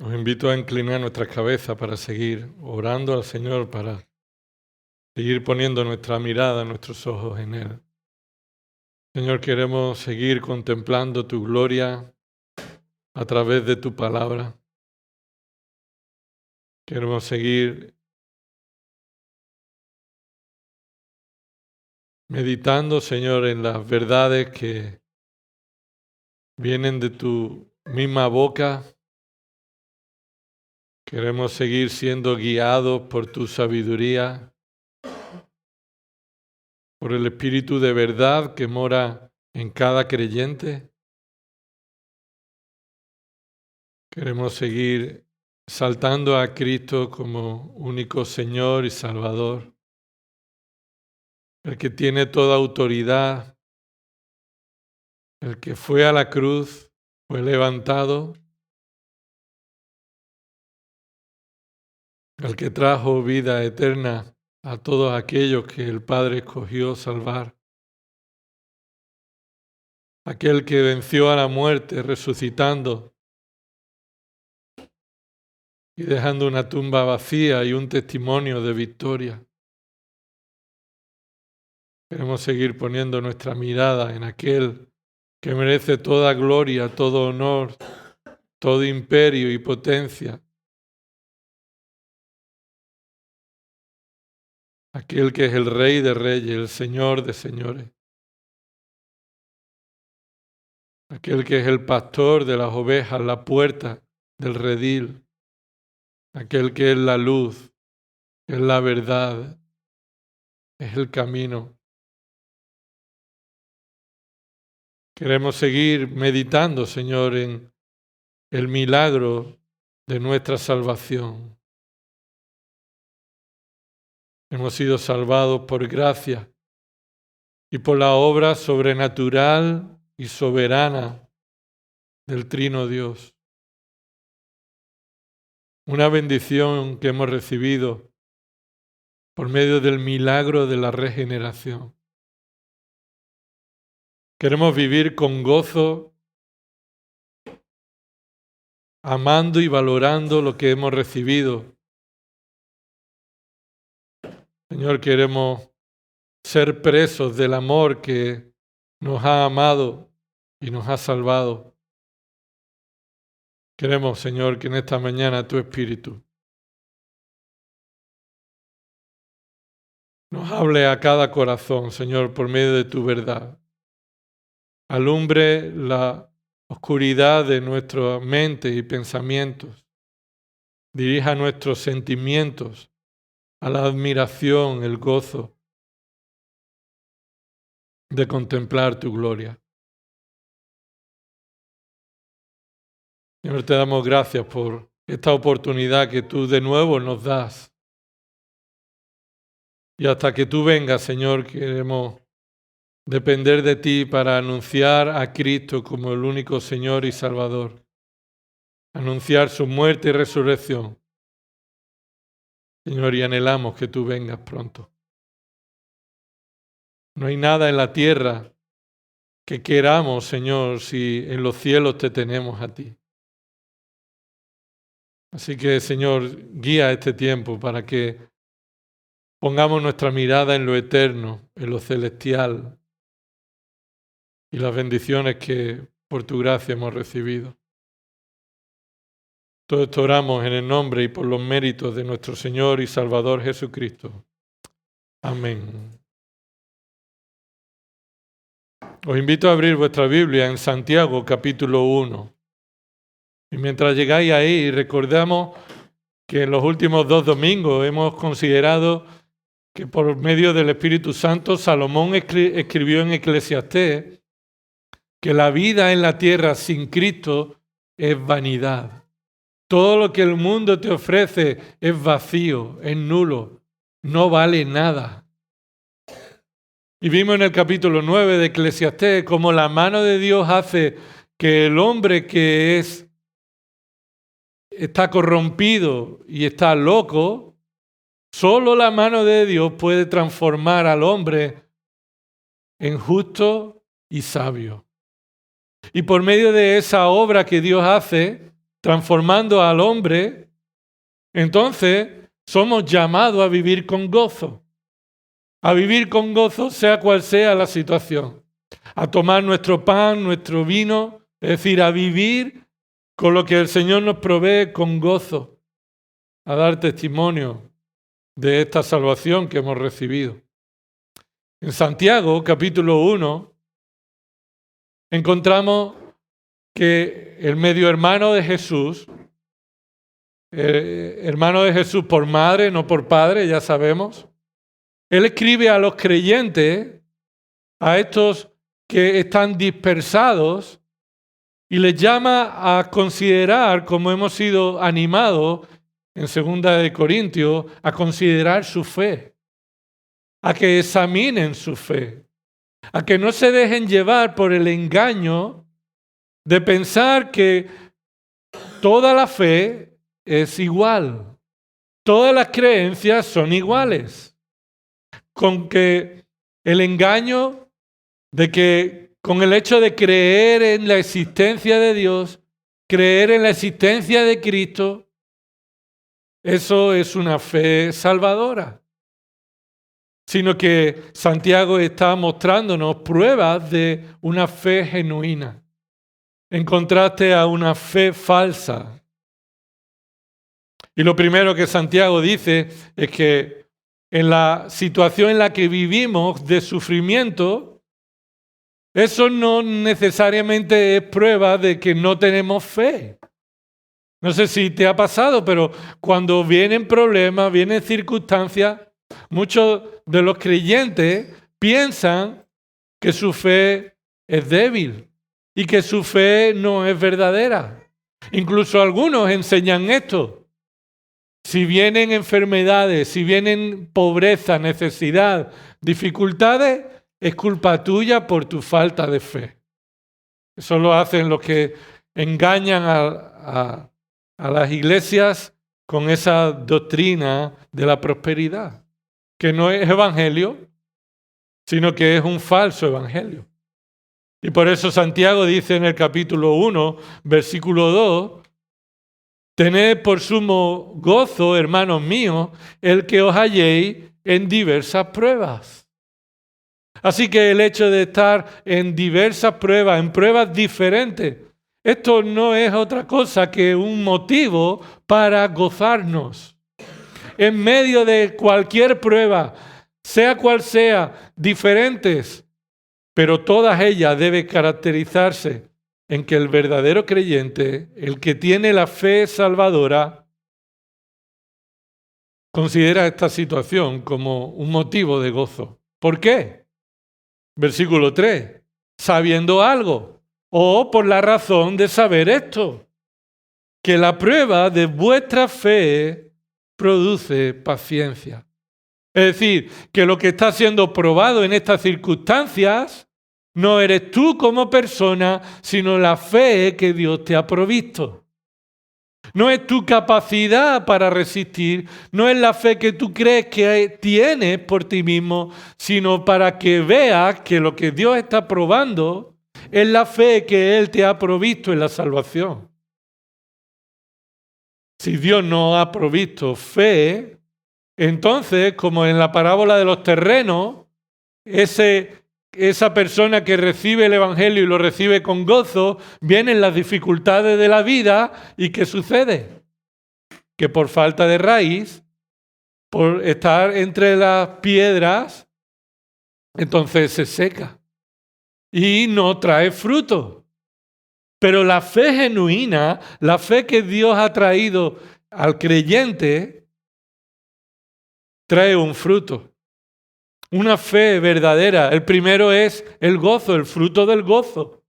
Os invito a inclinar nuestras cabezas para seguir orando al Señor, para seguir poniendo nuestra mirada, nuestros ojos en Él. Señor, queremos seguir contemplando tu gloria a través de tu palabra. Queremos seguir meditando, Señor, en las verdades que vienen de tu misma boca. Queremos seguir siendo guiados por tu sabiduría, por el Espíritu de verdad que mora en cada creyente. Queremos seguir exaltando a Cristo como único Señor y Salvador, el que tiene toda autoridad, el que fue a la cruz, fue levantado, el que trajo vida eterna a todos aquellos que el Padre escogió salvar, aquel que venció a la muerte resucitando y dejando una tumba vacía y un testimonio de victoria. Queremos seguir poniendo nuestra mirada en aquel que merece toda gloria, todo honor, todo imperio y potencia. Aquel que es el Rey de Reyes, el Señor de Señores. Aquel que es el pastor de las ovejas, la puerta del redil. Aquel que es la luz, es la verdad, es el camino. Queremos seguir meditando, Señor, en el milagro de nuestra salvación. Hemos sido salvados por gracia y por la obra sobrenatural y soberana del Trino Dios. Una bendición que hemos recibido por medio del milagro de la regeneración. Queremos vivir con gozo, amando y valorando lo que hemos recibido. Señor, queremos ser presos del amor que nos ha amado y nos ha salvado. Queremos, Señor, que en esta mañana tu Espíritu nos hable a cada corazón, Señor, por medio de tu verdad. Alumbre la oscuridad de nuestra mente y pensamientos. Dirija nuestros sentimientos a la admiración, el gozo de contemplar tu gloria. Señor, te damos gracias por esta oportunidad que tú de nuevo nos das. Y hasta que tú vengas, Señor, queremos depender de ti para anunciar a Cristo como el único Señor y Salvador. Anunciar su muerte y resurrección. Señor, y anhelamos que tú vengas pronto. No hay nada en la tierra que queramos, Señor, si en los cielos te tenemos a ti. Así que, Señor, guía este tiempo para que pongamos nuestra mirada en lo eterno, en lo celestial y las bendiciones que por tu gracia hemos recibido. Todo esto oramos en el nombre y por los méritos de nuestro Señor y Salvador Jesucristo. Amén. Os invito a abrir vuestra Biblia en Santiago capítulo 1. Y mientras llegáis ahí, recordamos que en los últimos 2 domingos hemos considerado que por medio del Espíritu Santo Salomón escribió en Eclesiastés que la vida en la tierra sin Cristo es vanidad. Todo lo que el mundo te ofrece es vacío, es nulo, no vale nada. Y vimos en el capítulo 9 de Eclesiastés cómo la mano de Dios hace que el hombre que está corrompido y está loco, solo la mano de Dios puede transformar al hombre en justo y sabio. Y por medio de esa obra que Dios hace, transformando al hombre, entonces somos llamados a vivir con gozo. A vivir con gozo sea cual sea la situación. A tomar nuestro pan, nuestro vino, es decir, a vivir con lo que el Señor nos provee con gozo. A dar testimonio de esta salvación que hemos recibido. En Santiago, capítulo 1, encontramos que el medio hermano de Jesús, hermano de Jesús por madre, no por padre, ya sabemos, él escribe a los creyentes, a estos que están dispersados, y les llama a considerar, como hemos sido animados en 2 de Corintios, a considerar su fe, a que examinen su fe, a que no se dejen llevar por el engaño de pensar que toda la fe es igual, todas las creencias son iguales, con que el engaño de que con el hecho de creer en la existencia de Dios, creer en la existencia de Cristo, eso es una fe salvadora. Sino que Santiago está mostrándonos pruebas de una fe genuina, en contraste a una fe falsa. Y lo primero que Santiago dice es que en la situación en la que vivimos de sufrimiento, eso no necesariamente es prueba de que no tenemos fe. No sé si te ha pasado, pero cuando vienen problemas, vienen circunstancias, muchos de los creyentes piensan que su fe es débil y que su fe no es verdadera. Incluso algunos enseñan esto. Si vienen enfermedades, si vienen pobreza, necesidad, dificultades, es culpa tuya por tu falta de fe. Eso lo hacen los que engañan a las iglesias con esa doctrina de la prosperidad, que no es evangelio, sino que es un falso evangelio. Y por eso Santiago dice en el capítulo 1, versículo 2, tened por sumo gozo, hermanos míos, el que os halléis en diversas pruebas. Así que el hecho de estar en diversas pruebas, en pruebas diferentes, esto no es otra cosa que un motivo para gozarnos. En medio de cualquier prueba, sea cual sea, diferentes, pero todas ellas deben caracterizarse en que el verdadero creyente, el que tiene la fe salvadora, considera esta situación como un motivo de gozo. ¿Por qué? Versículo 3, sabiendo algo, o por la razón de saber esto, que la prueba de vuestra fe produce paciencia. Es decir, que lo que está siendo probado en estas circunstancias no eres tú como persona, sino la fe que Dios te ha provisto. No es tu capacidad para resistir, no es la fe que tú crees que tienes por ti mismo, sino para que veas que lo que Dios está probando es la fe que Él te ha provisto en la salvación. Si Dios no ha provisto fe, entonces, como en la parábola de los terrenos, esa persona que recibe el Evangelio y lo recibe con gozo, vienen las dificultades de la vida y ¿qué sucede? Que por falta de raíz, por estar entre las piedras, entonces se seca y no trae fruto. Pero la fe genuina, la fe que Dios ha traído al creyente, trae un fruto. Una fe verdadera. El primero es el gozo, el fruto del gozo.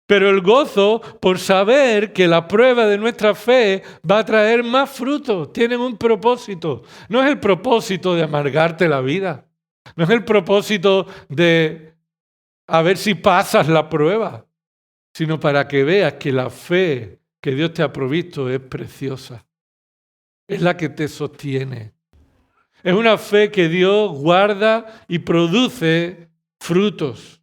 Pero el gozo por saber que la prueba de nuestra fe va a traer más frutos. Tienen un propósito. No es el propósito de amargarte la vida. No es el propósito de a ver si pasas la prueba. Sino para que veas que la fe que Dios te ha provisto es preciosa. Es la que te sostiene. Es una fe que Dios guarda y produce frutos.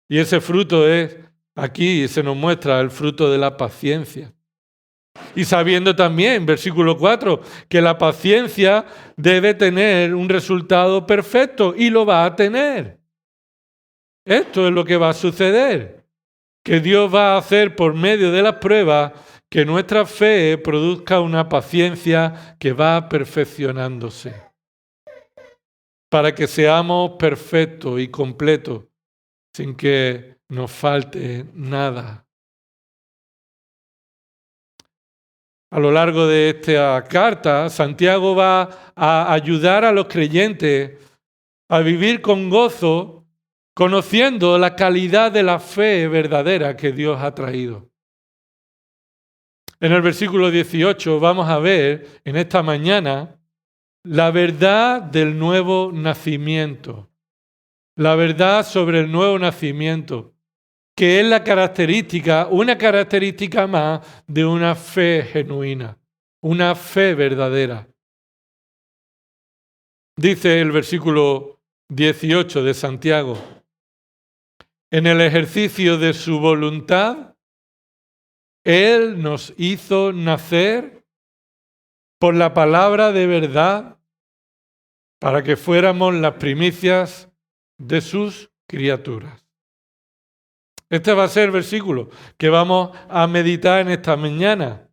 Y ese fruto es, aquí se nos muestra el fruto de la paciencia. Y sabiendo también, versículo 4, que la paciencia debe tener un resultado perfecto y lo va a tener. Esto es lo que va a suceder, que Dios va a hacer por medio de las pruebas que nuestra fe produzca una paciencia que va perfeccionándose, para que seamos perfectos y completos, sin que nos falte nada. A lo largo de esta carta, Santiago va a ayudar a los creyentes a vivir con gozo, conociendo la calidad de la fe verdadera que Dios ha traído. En el versículo 18 vamos a ver en esta mañana la verdad del nuevo nacimiento. La verdad sobre el nuevo nacimiento, que es la característica, una característica más de una fe genuina, una fe verdadera. Dice el versículo 18 de Santiago: en el ejercicio de su voluntad, Él nos hizo nacer por la palabra de verdad, para que fuéramos las primicias de sus criaturas. Este va a ser el versículo que vamos a meditar en esta mañana,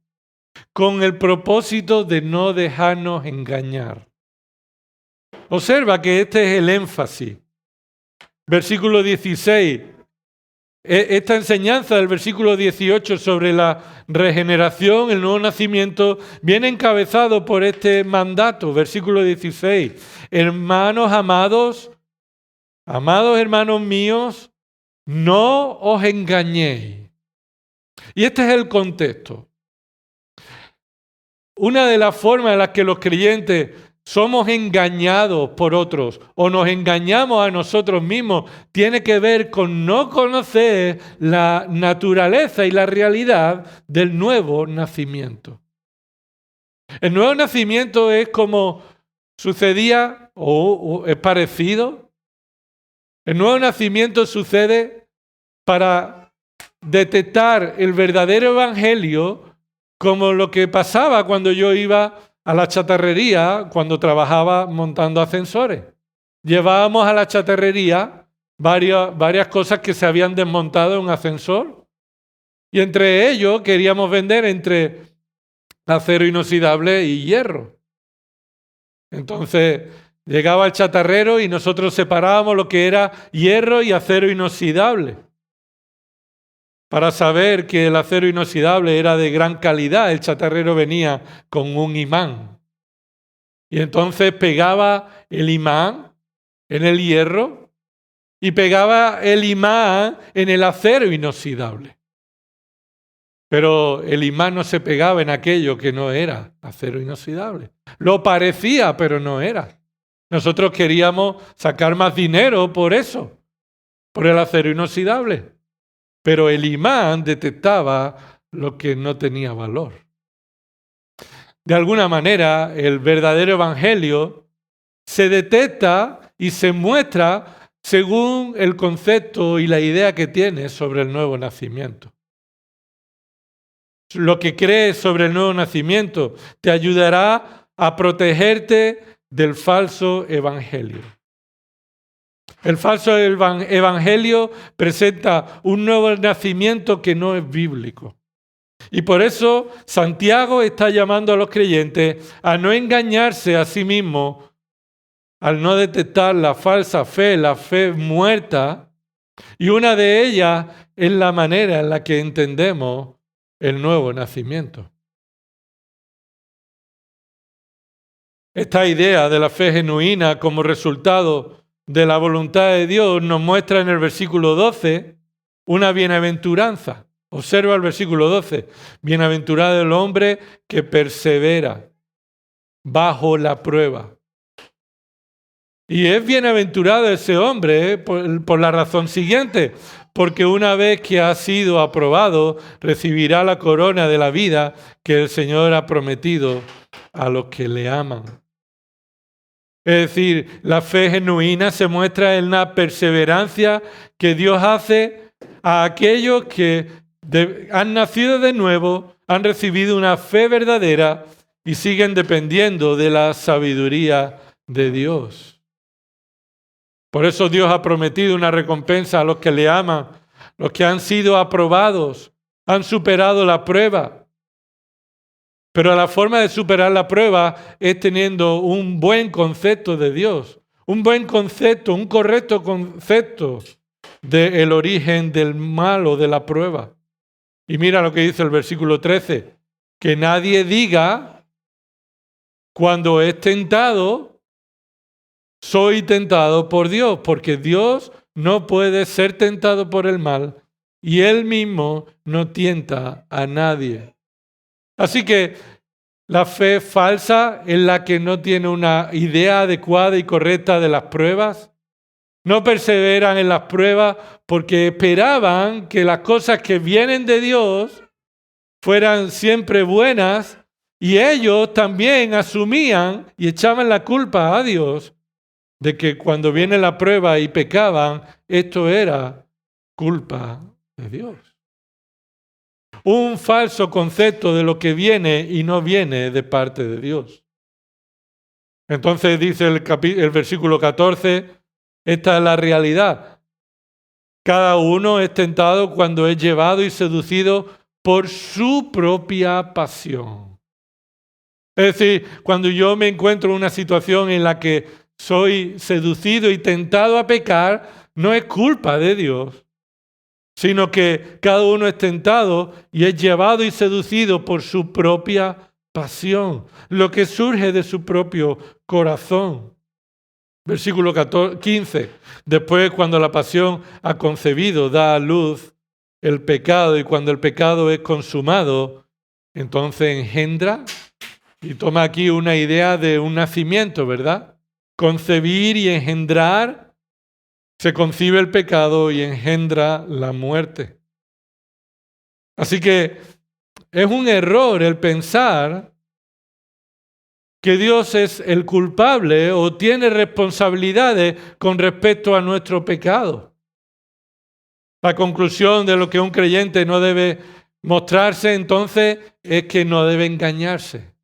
con el propósito de no dejarnos engañar. Observa que este es el énfasis. Versículo 16. Esta enseñanza del versículo 18 sobre la regeneración, el nuevo nacimiento, viene encabezado por este mandato. Versículo 16. Hermanos amados, amados hermanos míos, no os engañéis. Y este es el contexto. Una de las formas en las que los creyentes somos engañados por otros o nos engañamos a nosotros mismos tiene que ver con no conocer la naturaleza y la realidad del nuevo nacimiento. El nuevo nacimiento es como sucedía o es parecido. El nuevo nacimiento sucede para detectar el verdadero evangelio, como lo que pasaba cuando yo iba a la chatarrería cuando trabajaba montando ascensores. Llevábamos a la chatarrería varias cosas que se habían desmontado en un ascensor. Y entre ellos queríamos vender entre acero inoxidable y hierro. Entonces llegaba el chatarrero y nosotros separábamos lo que era hierro y acero inoxidable. Para saber que el acero inoxidable era de gran calidad, el chatarrero venía con un imán. Y entonces pegaba el imán en el hierro y pegaba el imán en el acero inoxidable. Pero el imán no se pegaba en aquello que no era acero inoxidable. Lo parecía, pero no era. Nosotros queríamos sacar más dinero por eso, por el acero inoxidable. Pero el imán detectaba lo que no tenía valor. De alguna manera, el verdadero evangelio se detecta y se muestra según el concepto y la idea que tienes sobre el nuevo nacimiento. Lo que crees sobre el nuevo nacimiento te ayudará a protegerte del falso evangelio. El falso evangelio presenta un nuevo nacimiento que no es bíblico. Y por eso Santiago está llamando a los creyentes a no engañarse a sí mismos al no detectar la falsa fe, la fe muerta. Y una de ellas es la manera en la que entendemos el nuevo nacimiento. Esta idea de la fe genuina como resultado de la voluntad de Dios nos muestra en el versículo 12 una bienaventuranza. Observa el versículo 12. Bienaventurado el hombre que persevera bajo la prueba. Y es bienaventurado ese hombre por la razón siguiente, porque una vez que ha sido aprobado, recibirá la corona de la vida que el Señor ha prometido a los que le aman. Es decir, la fe genuina se muestra en la perseverancia que Dios hace a aquellos que han nacido de nuevo han recibido una fe verdadera y siguen dependiendo de la sabiduría de Dios. Por eso Dios ha prometido una recompensa a los que le aman, los que han sido aprobados, han superado la prueba. Pero la forma de superar la prueba es teniendo un buen concepto de Dios, un buen concepto, un correcto concepto del origen del mal o de la prueba. Y mira lo que dice el versículo 13, que nadie diga cuando es tentado, soy tentado por Dios, porque Dios no puede ser tentado por el mal y Él mismo no tienta a nadie. Así que la fe falsa es la que no tiene una idea adecuada y correcta de las pruebas. No perseveran en las pruebas porque esperaban que las cosas que vienen de Dios fueran siempre buenas y ellos también asumían y echaban la culpa a Dios de que cuando viene la prueba y pecaban, esto era culpa de Dios. Un falso concepto de lo que viene y no viene de parte de Dios. Entonces dice el versículo 14, esta es la realidad. Cada uno es tentado cuando es llevado y seducido por su propia pasión. Es decir, cuando yo me encuentro en una situación en la que soy seducido y tentado a pecar, no es culpa de Dios, sino que cada uno es tentado y es llevado y seducido por su propia pasión, lo que surge de su propio corazón. Versículo 15. Después, cuando la pasión ha concebido, da a luz el pecado, y cuando el pecado es consumado, entonces engendra, y toma aquí una idea de un nacimiento, ¿verdad? Concebir y engendrar, se concibe el pecado y engendra la muerte. Así que es un error el pensar que Dios es el culpable o tiene responsabilidades con respecto a nuestro pecado. La conclusión de lo que un creyente no debe mostrarse entonces es que no debe engañarse,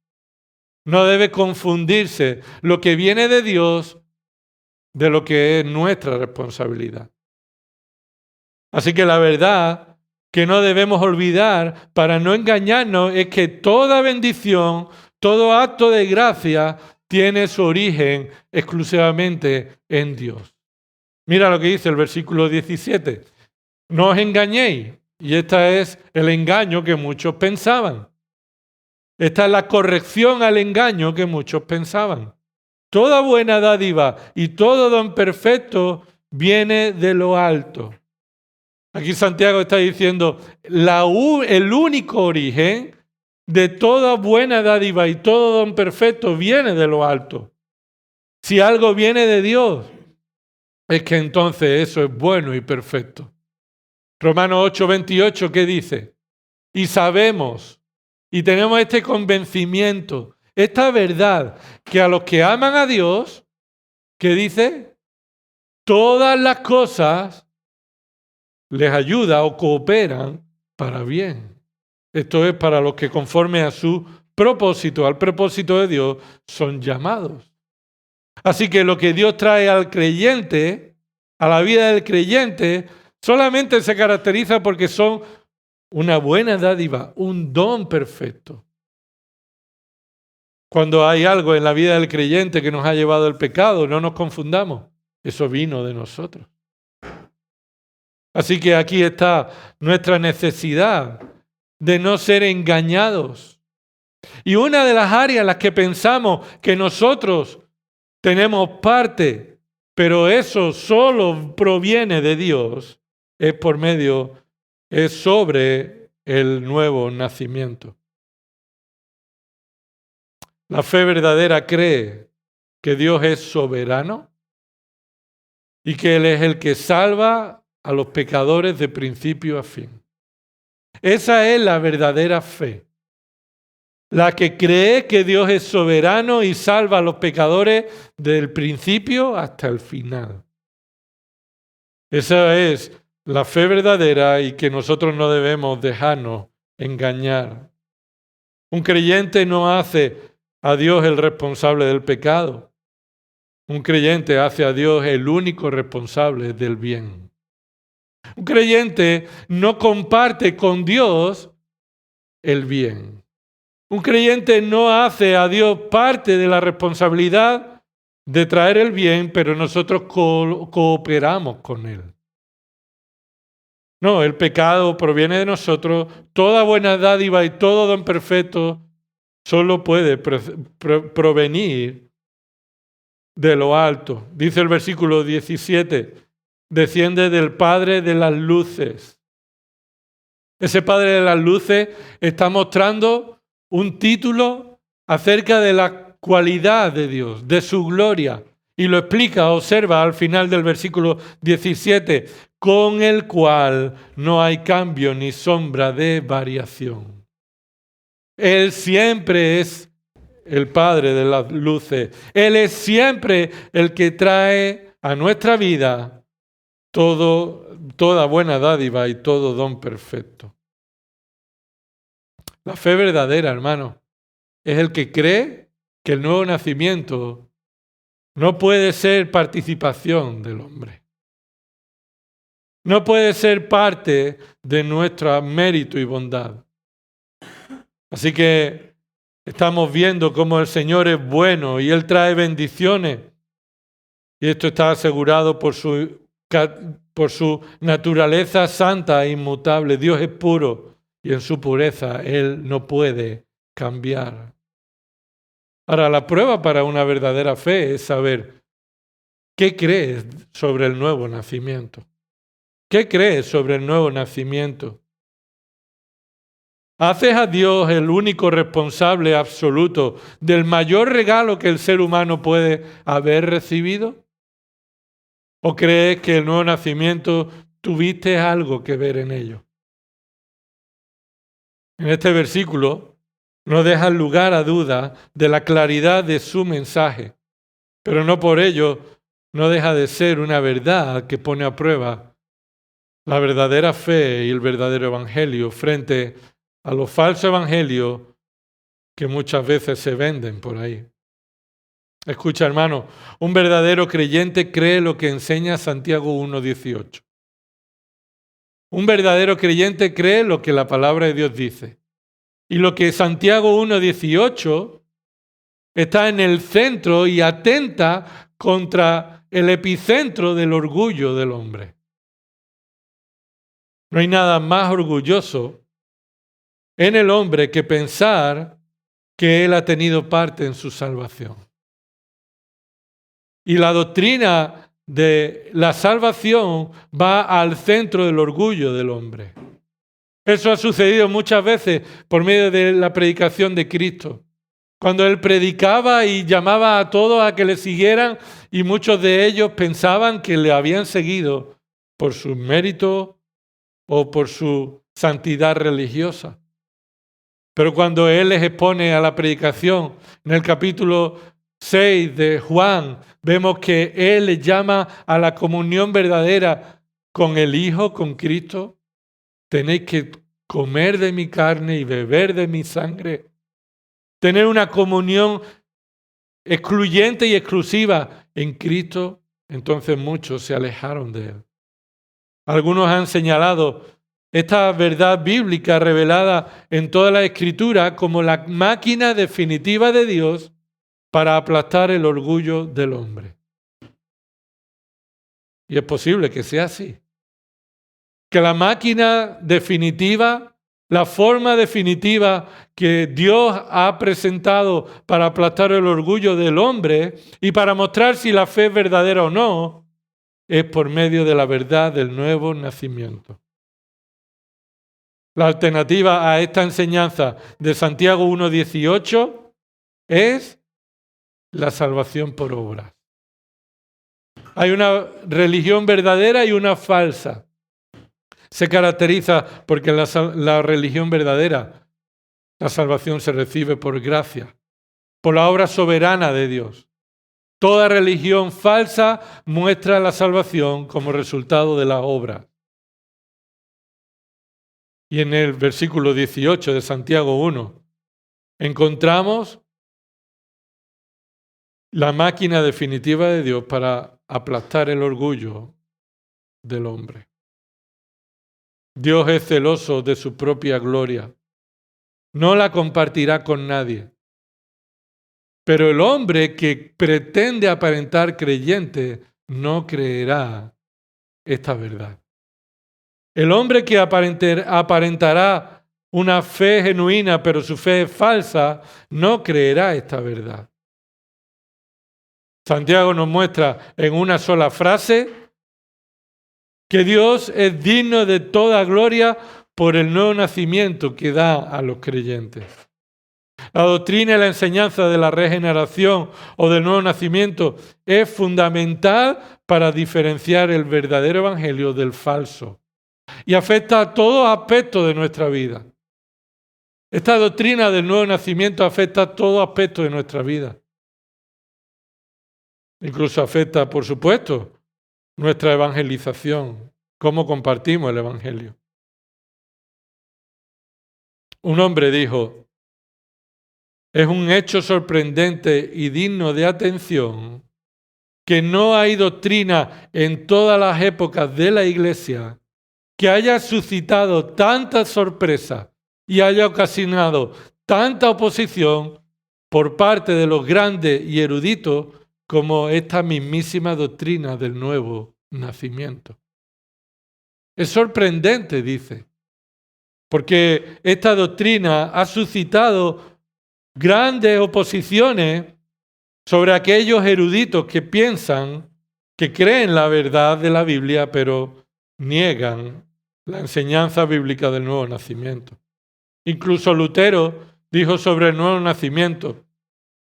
no debe confundirse lo que viene de Dios de lo que es nuestra responsabilidad. Así que la verdad que no debemos olvidar para no engañarnos es que toda bendición, todo acto de gracia tiene su origen exclusivamente en Dios. Mira lo que dice el versículo 17. No os engañéis. Y este es el engaño que muchos pensaban. Esta es la corrección al engaño que muchos pensaban. Toda buena dádiva y todo don perfecto viene de lo alto. Aquí Santiago está diciendo, el único origen de toda buena dádiva y todo don perfecto viene de lo alto. Si algo viene de Dios, es que entonces eso es bueno y perfecto. Romanos 8:28, ¿qué dice? Y sabemos, y tenemos este convencimiento, esta verdad, que a los que aman a Dios, ¿qué dice? Todas las cosas les ayudan o cooperan para bien. Esto es para los que conforme a su propósito, al propósito de Dios, son llamados. Así que lo que Dios trae al creyente, a la vida del creyente, solamente se caracteriza porque son una buena dádiva, un don perfecto. Cuando hay algo en la vida del creyente que nos ha llevado al pecado, no nos confundamos. Eso vino de nosotros. Así que aquí está nuestra necesidad de no ser engañados. Y una de las áreas en las que pensamos que nosotros tenemos parte, pero eso solo proviene de Dios, es sobre el nuevo nacimiento. La fe verdadera cree que Dios es soberano y que Él es el que salva a los pecadores de principio a fin. Esa es la verdadera fe. La que cree que Dios es soberano y salva a los pecadores del principio hasta el final. Esa es la fe verdadera y que nosotros no debemos dejarnos engañar Un creyente no hace a Dios el responsable del pecado. Un creyente hace a Dios el único responsable del bien. Un creyente no comparte con Dios el bien. Un creyente no hace a Dios parte de la responsabilidad de traer el bien, pero nosotros cooperamos con Él. No, el pecado proviene de nosotros. Toda buena dádiva y todo don perfecto solo puede provenir de lo alto. Dice el versículo 17, desciende del Padre de las luces. Ese Padre de las luces está mostrando un título acerca de la cualidad de Dios, de su gloria. Y lo explica, observa al final del versículo 17, con el cual no hay cambio ni sombra de variación. Él siempre es el Padre de las luces. Él es siempre el que trae a nuestra vida toda buena dádiva y todo don perfecto. La fe verdadera, hermano, es el que cree que el nuevo nacimiento no puede ser participación del hombre. No puede ser parte de nuestro mérito y bondad. Así que estamos viendo cómo el Señor es bueno y Él trae bendiciones. Y esto está asegurado por su naturaleza santa e inmutable. Dios es puro y en su pureza Él no puede cambiar. Ahora, la prueba para una verdadera fe es saber qué crees sobre el nuevo nacimiento. ¿Qué crees sobre el nuevo nacimiento? ¿Haces a Dios el único responsable absoluto del mayor regalo que el ser humano puede haber recibido? ¿O crees que el nuevo nacimiento tuviste algo que ver en ello? En este versículo no deja lugar a duda de la claridad de su mensaje, pero no por ello no deja de ser una verdad que pone a prueba la verdadera fe y el verdadero evangelio frente a los falsos evangelios que muchas veces se venden por ahí. Escucha, hermano, un verdadero creyente cree lo que enseña Santiago 1:18. Un verdadero creyente cree lo que la palabra de Dios dice. Y lo que Santiago 1:18 está en el centro y atenta contra el epicentro del orgullo del hombre. No hay nada más orgulloso en el hombre que pensar que él ha tenido parte en su salvación. Y la doctrina de la salvación va al centro del orgullo del hombre. Eso ha sucedido muchas veces por medio de la predicación de Cristo. Cuando Él predicaba y llamaba a todos a que le siguieran, y muchos de ellos pensaban que le habían seguido por sus méritos o por su santidad religiosa. Pero cuando Él les expone a la predicación, en el capítulo 6 de Juan, vemos que Él les llama a la comunión verdadera con el Hijo, con Cristo. Tenéis que comer de mi carne y beber de mi sangre. Tener una comunión excluyente y exclusiva en Cristo. Entonces muchos se alejaron de Él. Algunos han señalado esta verdad bíblica revelada en toda la Escritura como la máquina definitiva de Dios para aplastar el orgullo del hombre. Y es posible que sea así. Que la máquina definitiva, la forma definitiva que Dios ha presentado para aplastar el orgullo del hombre y para mostrar si la fe es verdadera o no, es por medio de la verdad del nuevo nacimiento. La alternativa a esta enseñanza de Santiago 1:18 es la salvación por obras. Hay una religión verdadera y una falsa. Se caracteriza porque la religión verdadera, la salvación se recibe por gracia, por la obra soberana de Dios. Toda religión falsa muestra la salvación como resultado de la obra. Y en el versículo 18 de Santiago 1, encontramos la máquina definitiva de Dios para aplastar el orgullo del hombre. Dios es celoso de su propia gloria. No la compartirá con nadie. Pero el hombre que pretende aparentar creyente no creerá esta verdad. El hombre que aparentará una fe genuina, pero su fe es falsa, no creerá esta verdad. Santiago nos muestra en una sola frase que Dios es digno de toda gloria por el nuevo nacimiento que da a los creyentes. La doctrina y la enseñanza de la regeneración o del nuevo nacimiento es fundamental para diferenciar el verdadero evangelio del falso y afecta a todos aspectos de nuestra vida. Esta doctrina del nuevo nacimiento afecta a todo aspecto de nuestra vida. Incluso afecta, por supuesto, nuestra evangelización, cómo compartimos el evangelio. Un hombre dijo: es un hecho sorprendente y digno de atención que no hay doctrina en todas las épocas de la Iglesia que haya suscitado tanta sorpresa y haya ocasionado tanta oposición por parte de los grandes y eruditos como esta mismísima doctrina del nuevo nacimiento. Es sorprendente, dice, porque esta doctrina ha suscitado grandes oposiciones sobre aquellos eruditos que piensan que creen la verdad de la Biblia, pero niegan la enseñanza bíblica del nuevo nacimiento. Incluso Lutero dijo sobre el nuevo nacimiento: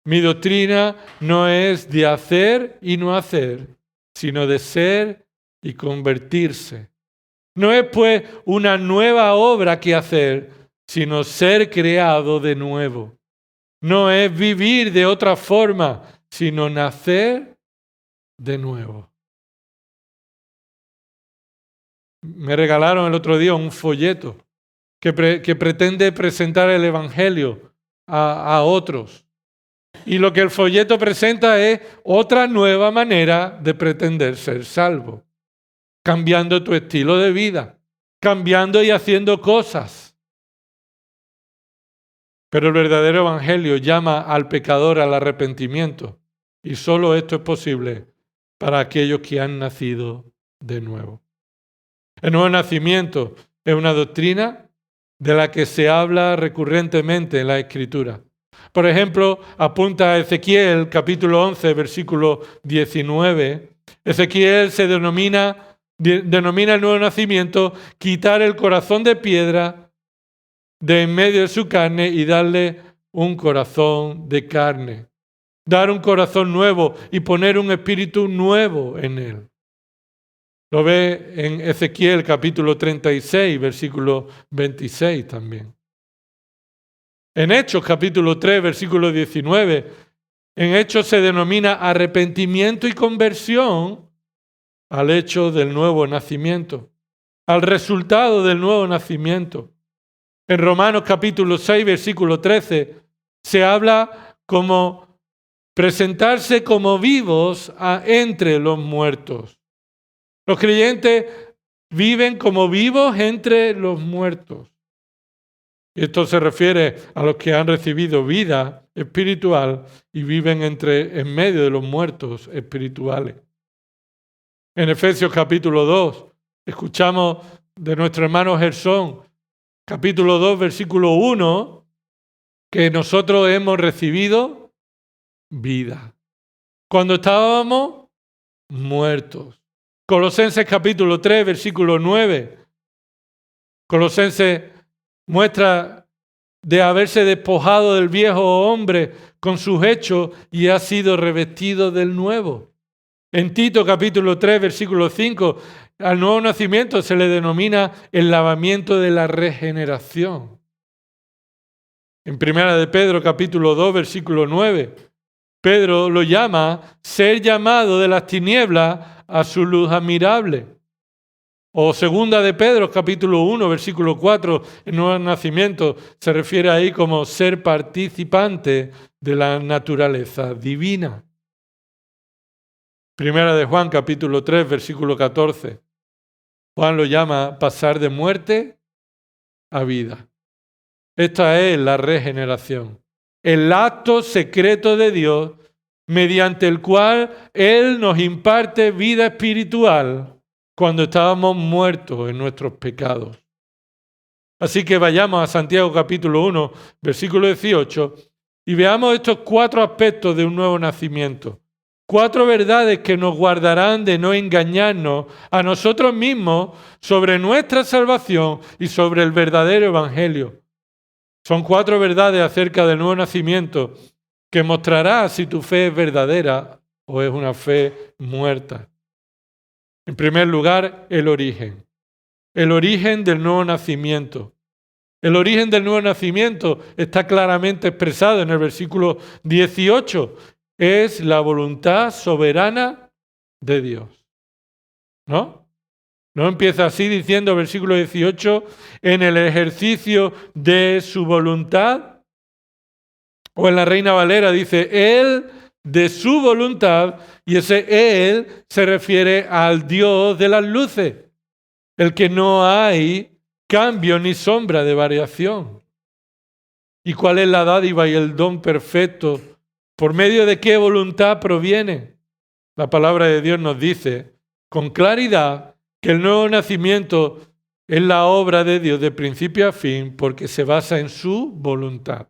mi doctrina no es de hacer y no hacer, sino de ser y convertirse. No es pues una nueva obra que hacer, sino ser creado de nuevo. No es vivir de otra forma, sino nacer de nuevo. Me regalaron el otro día un folleto que pretende presentar el Evangelio a otros. Y lo que el folleto presenta es otra nueva manera de pretender ser salvo. Cambiando tu estilo de vida, cambiando y haciendo cosas. Pero el verdadero evangelio llama al pecador al arrepentimiento, y solo esto es posible para aquellos que han nacido de nuevo. El nuevo nacimiento es una doctrina de la que se habla recurrentemente en la Escritura. Por ejemplo, apunta a Ezequiel capítulo 11, versículo 19. Ezequiel se denomina el nuevo nacimiento quitar el corazón de piedra de en medio de su carne y darle un corazón de carne. Dar un corazón nuevo y poner un espíritu nuevo en él. Lo ve en Ezequiel capítulo 36, versículo 26 también. En Hechos capítulo 3, versículo 19, en Hechos se denomina arrepentimiento y conversión al hecho del nuevo nacimiento, al resultado del nuevo nacimiento. En Romanos capítulo 6, versículo 13, se habla como presentarse como vivos entre los muertos. Los creyentes viven como vivos entre los muertos. Y esto se refiere a los que han recibido vida espiritual y viven en medio de los muertos espirituales. En Efesios capítulo 2, escuchamos de nuestro hermano Gersón, capítulo 2, versículo 1, que nosotros hemos recibido vida cuando estábamos muertos. Colosenses capítulo 3, versículo 9. Colosenses muestra de haberse despojado del viejo hombre con sus hechos y ha sido revestido del nuevo. En Tito capítulo 3, versículo 5, al nuevo nacimiento se le denomina el lavamiento de la regeneración. En Primera de Pedro capítulo 2, versículo 9, Pedro lo llama ser llamado de las tinieblas a su luz admirable. O segunda de Pedro, capítulo 1, versículo 4, el nuevo nacimiento se refiere ahí como ser participante de la naturaleza divina. Primera de Juan, capítulo 3, versículo 14. Juan lo llama pasar de muerte a vida. Esta es la regeneración, el acto secreto de Dios mediante el cual Él nos imparte vida espiritual cuando estábamos muertos en nuestros pecados. Así que vayamos a Santiago capítulo 1, versículo 18, y veamos estos 4 aspectos de un nuevo nacimiento. 4 verdades que nos guardarán de no engañarnos a nosotros mismos sobre nuestra salvación y sobre el verdadero evangelio. Son 4 verdades acerca del nuevo nacimiento que mostrará si tu fe es verdadera o es una fe muerta. En primer lugar, el origen. El origen del nuevo nacimiento. El origen del nuevo nacimiento está claramente expresado en el versículo 18. Es la voluntad soberana de Dios. ¿No? No empieza así diciendo, versículo 18, en el ejercicio de su voluntad. O en la Reina Valera dice, Él de su voluntad, y ese Él se refiere al Dios de las luces, el que no hay cambio ni sombra de variación. ¿Y cuál es la dádiva y el don perfecto? ¿Por medio de qué voluntad proviene? La palabra de Dios nos dice con claridad que el nuevo nacimiento es la obra de Dios de principio a fin porque se basa en su voluntad.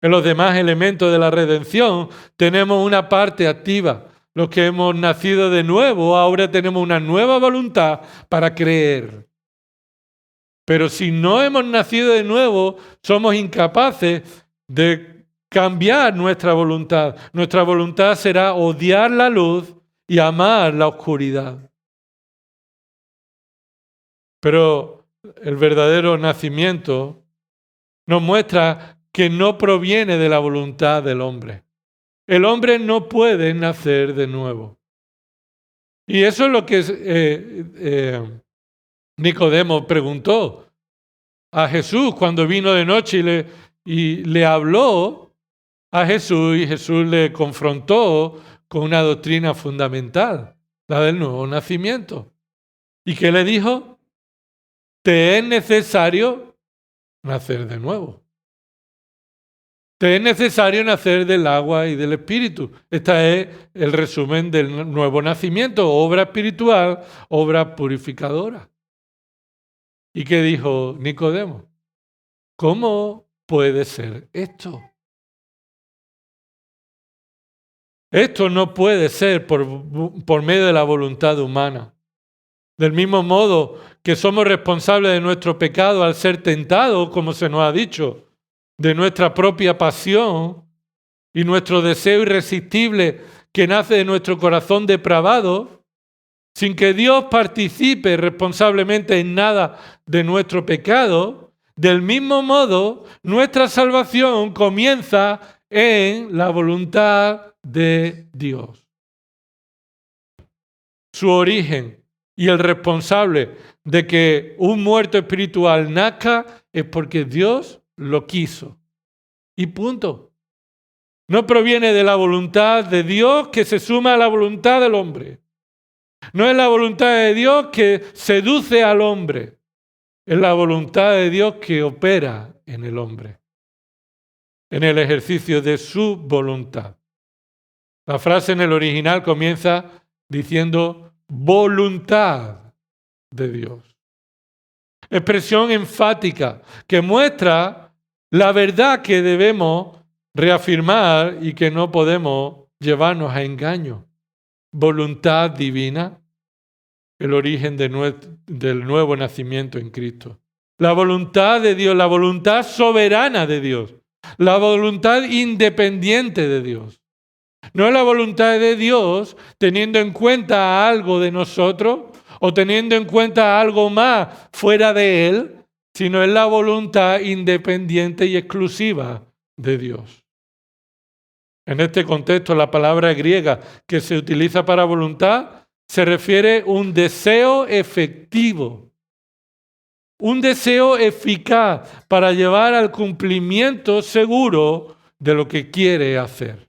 En los demás elementos de la redención tenemos una parte activa. Los que hemos nacido de nuevo ahora tenemos una nueva voluntad para creer. Pero si no hemos nacido de nuevo, somos incapaces de cambiar nuestra voluntad. Nuestra voluntad será odiar la luz y amar la oscuridad. Pero el verdadero nacimiento nos muestra que no proviene de la voluntad del hombre. El hombre no puede nacer de nuevo. Y eso es lo que Nicodemo preguntó a Jesús cuando vino de noche y le habló a Jesús y Jesús le confrontó con una doctrina fundamental, la del nuevo nacimiento. ¿Y qué le dijo? Te es necesario nacer de nuevo. Te es necesario nacer del agua y del espíritu. Este es el resumen del nuevo nacimiento, obra espiritual, obra purificadora. ¿Y qué dijo Nicodemo? ¿Cómo puede ser esto? Esto no puede ser por medio de la voluntad humana. Del mismo modo que somos responsables de nuestro pecado al ser tentados, como se nos ha dicho, de nuestra propia pasión y nuestro deseo irresistible que nace de nuestro corazón depravado, sin que Dios participe responsablemente en nada de nuestro pecado, del mismo modo nuestra salvación comienza en la voluntad de Dios. Su origen y el responsable de que un muerto espiritual nazca es porque Dios lo quiso. Y punto. No proviene de la voluntad de Dios que se suma a la voluntad del hombre. No es la voluntad de Dios que seduce al hombre. Es la voluntad de Dios que opera en el hombre, en el ejercicio de su voluntad. La frase en el original comienza diciendo voluntad de Dios. Expresión enfática que muestra la verdad que debemos reafirmar y que no podemos llevarnos a engaño. Voluntad divina, el origen del nuevo nacimiento en Cristo. La voluntad de Dios, la voluntad soberana de Dios, la voluntad independiente de Dios. No es la voluntad de Dios teniendo en cuenta algo de nosotros o teniendo en cuenta algo más fuera de Él, sino es la voluntad independiente y exclusiva de Dios. En este contexto, la palabra griega que se utiliza para voluntad se refiere a un deseo efectivo, un deseo eficaz para llevar al cumplimiento seguro de lo que quiere hacer.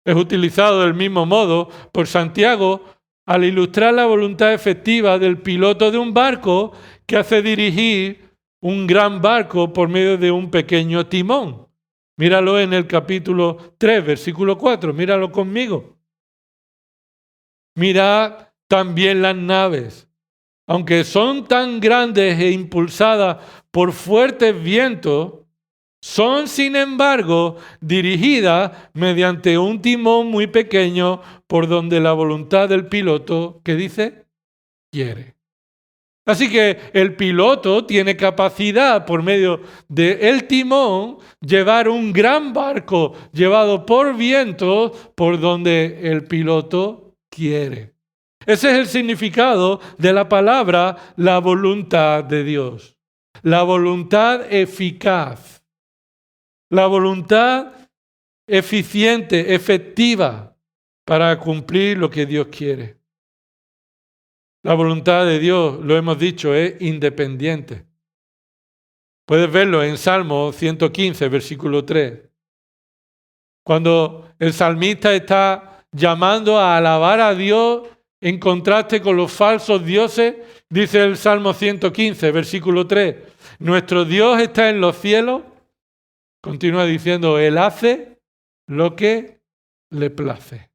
Es utilizado del mismo modo por Santiago al ilustrar la voluntad efectiva del piloto de un barco que hace dirigir un gran barco por medio de un pequeño timón. Míralo en el capítulo 3, versículo 4, míralo conmigo. Mirad también las naves, aunque son tan grandes e impulsadas por fuertes vientos, son sin embargo dirigidas mediante un timón muy pequeño por donde la voluntad del piloto, ¿qué dice? Quiere. Así que el piloto tiene capacidad por medio del timón llevar un gran barco llevado por vientos por donde el piloto quiere. Ese es el significado de la palabra la voluntad de Dios. La voluntad eficaz. La voluntad eficiente, efectiva para cumplir lo que Dios quiere. La voluntad de Dios, lo hemos dicho, es independiente. Puedes verlo en Salmo 115, versículo 3. Cuando el salmista está llamando a alabar a Dios en contraste con los falsos dioses, dice el Salmo 115, versículo 3, nuestro Dios está en los cielos, continúa diciendo, Él hace lo que le place.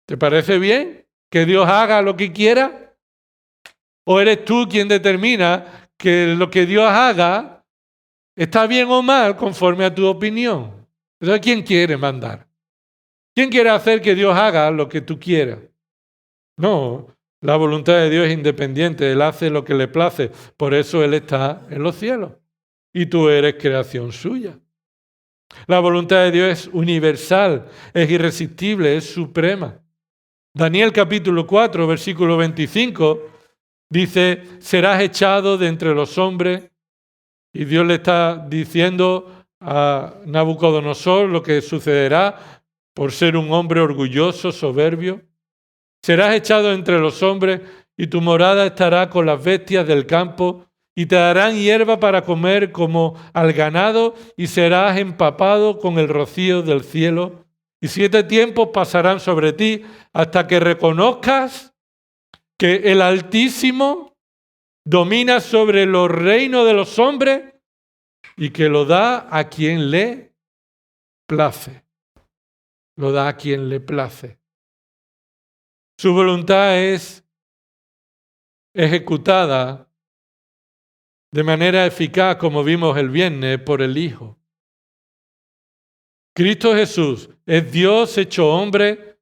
¿Te parece bien que Dios haga lo que quiera? ¿O eres tú quien determina que lo que Dios haga está bien o mal conforme a tu opinión? Entonces, ¿quién quiere mandar? ¿Quién quiere hacer que Dios haga lo que tú quieras? No, la voluntad de Dios es independiente, Él hace lo que le place, por eso Él está en los cielos y tú eres creación suya. La voluntad de Dios es universal, es irresistible, es suprema. Daniel capítulo 4, versículo 25, dice, serás echado de entre los hombres, y Dios le está diciendo a Nabucodonosor lo que sucederá por ser un hombre orgulloso, soberbio. Serás echado entre los hombres y tu morada estará con las bestias del campo y te darán hierba para comer como al ganado y serás empapado con el rocío del cielo. Y 7 tiempos pasarán sobre ti hasta que reconozcas que el Altísimo domina sobre los reinos de los hombres y que lo da a quien le place. Lo da a quien le place. Su voluntad es ejecutada de manera eficaz, como vimos el viernes, por el Hijo. Cristo Jesús es Dios hecho hombre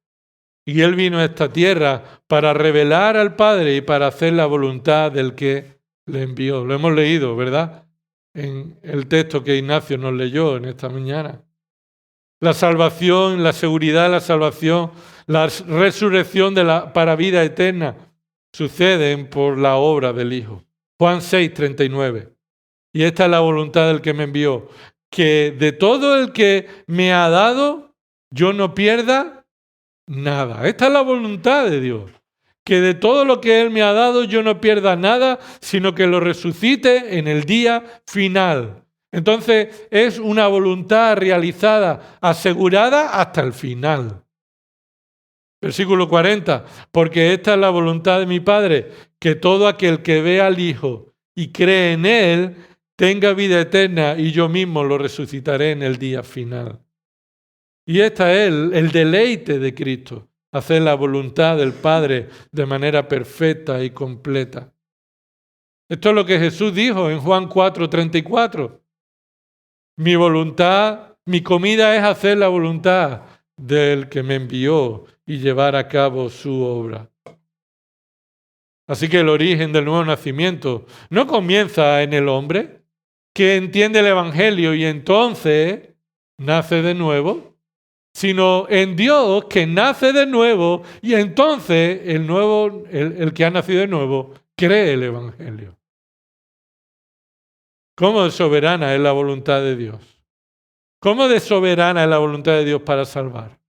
y Él vino a esta tierra para revelar al Padre y para hacer la voluntad del que le envió. Lo hemos leído, ¿verdad? En el texto que Ignacio nos leyó en esta mañana. La salvación, la seguridad de la salvación, la resurrección para vida eterna suceden por la obra del Hijo. Juan 6, 39. Y esta es la voluntad del que me envió, que de todo el que me ha dado, yo no pierda nada. Esta es la voluntad de Dios, que de todo lo que Él me ha dado, yo no pierda nada, sino que lo resucite en el día final. Entonces es una voluntad realizada, asegurada hasta el final. Versículo 40, porque esta es la voluntad de mi Padre, que todo aquel que ve al Hijo y cree en Él, tenga vida eterna y yo mismo lo resucitaré en el día final. Y este es el deleite de Cristo, hacer la voluntad del Padre de manera perfecta y completa. Esto es lo que Jesús dijo en Juan 4:34. Mi voluntad, mi comida es hacer la voluntad del que me envió y llevar a cabo su obra. Así que el origen del nuevo nacimiento no comienza en el hombre, que entiende el Evangelio y entonces nace de nuevo, sino en Dios que nace de nuevo y entonces el que ha nacido de nuevo cree el Evangelio. ¿Cómo de soberana es la voluntad de Dios? ¿Cómo de soberana es la voluntad de Dios para salvar?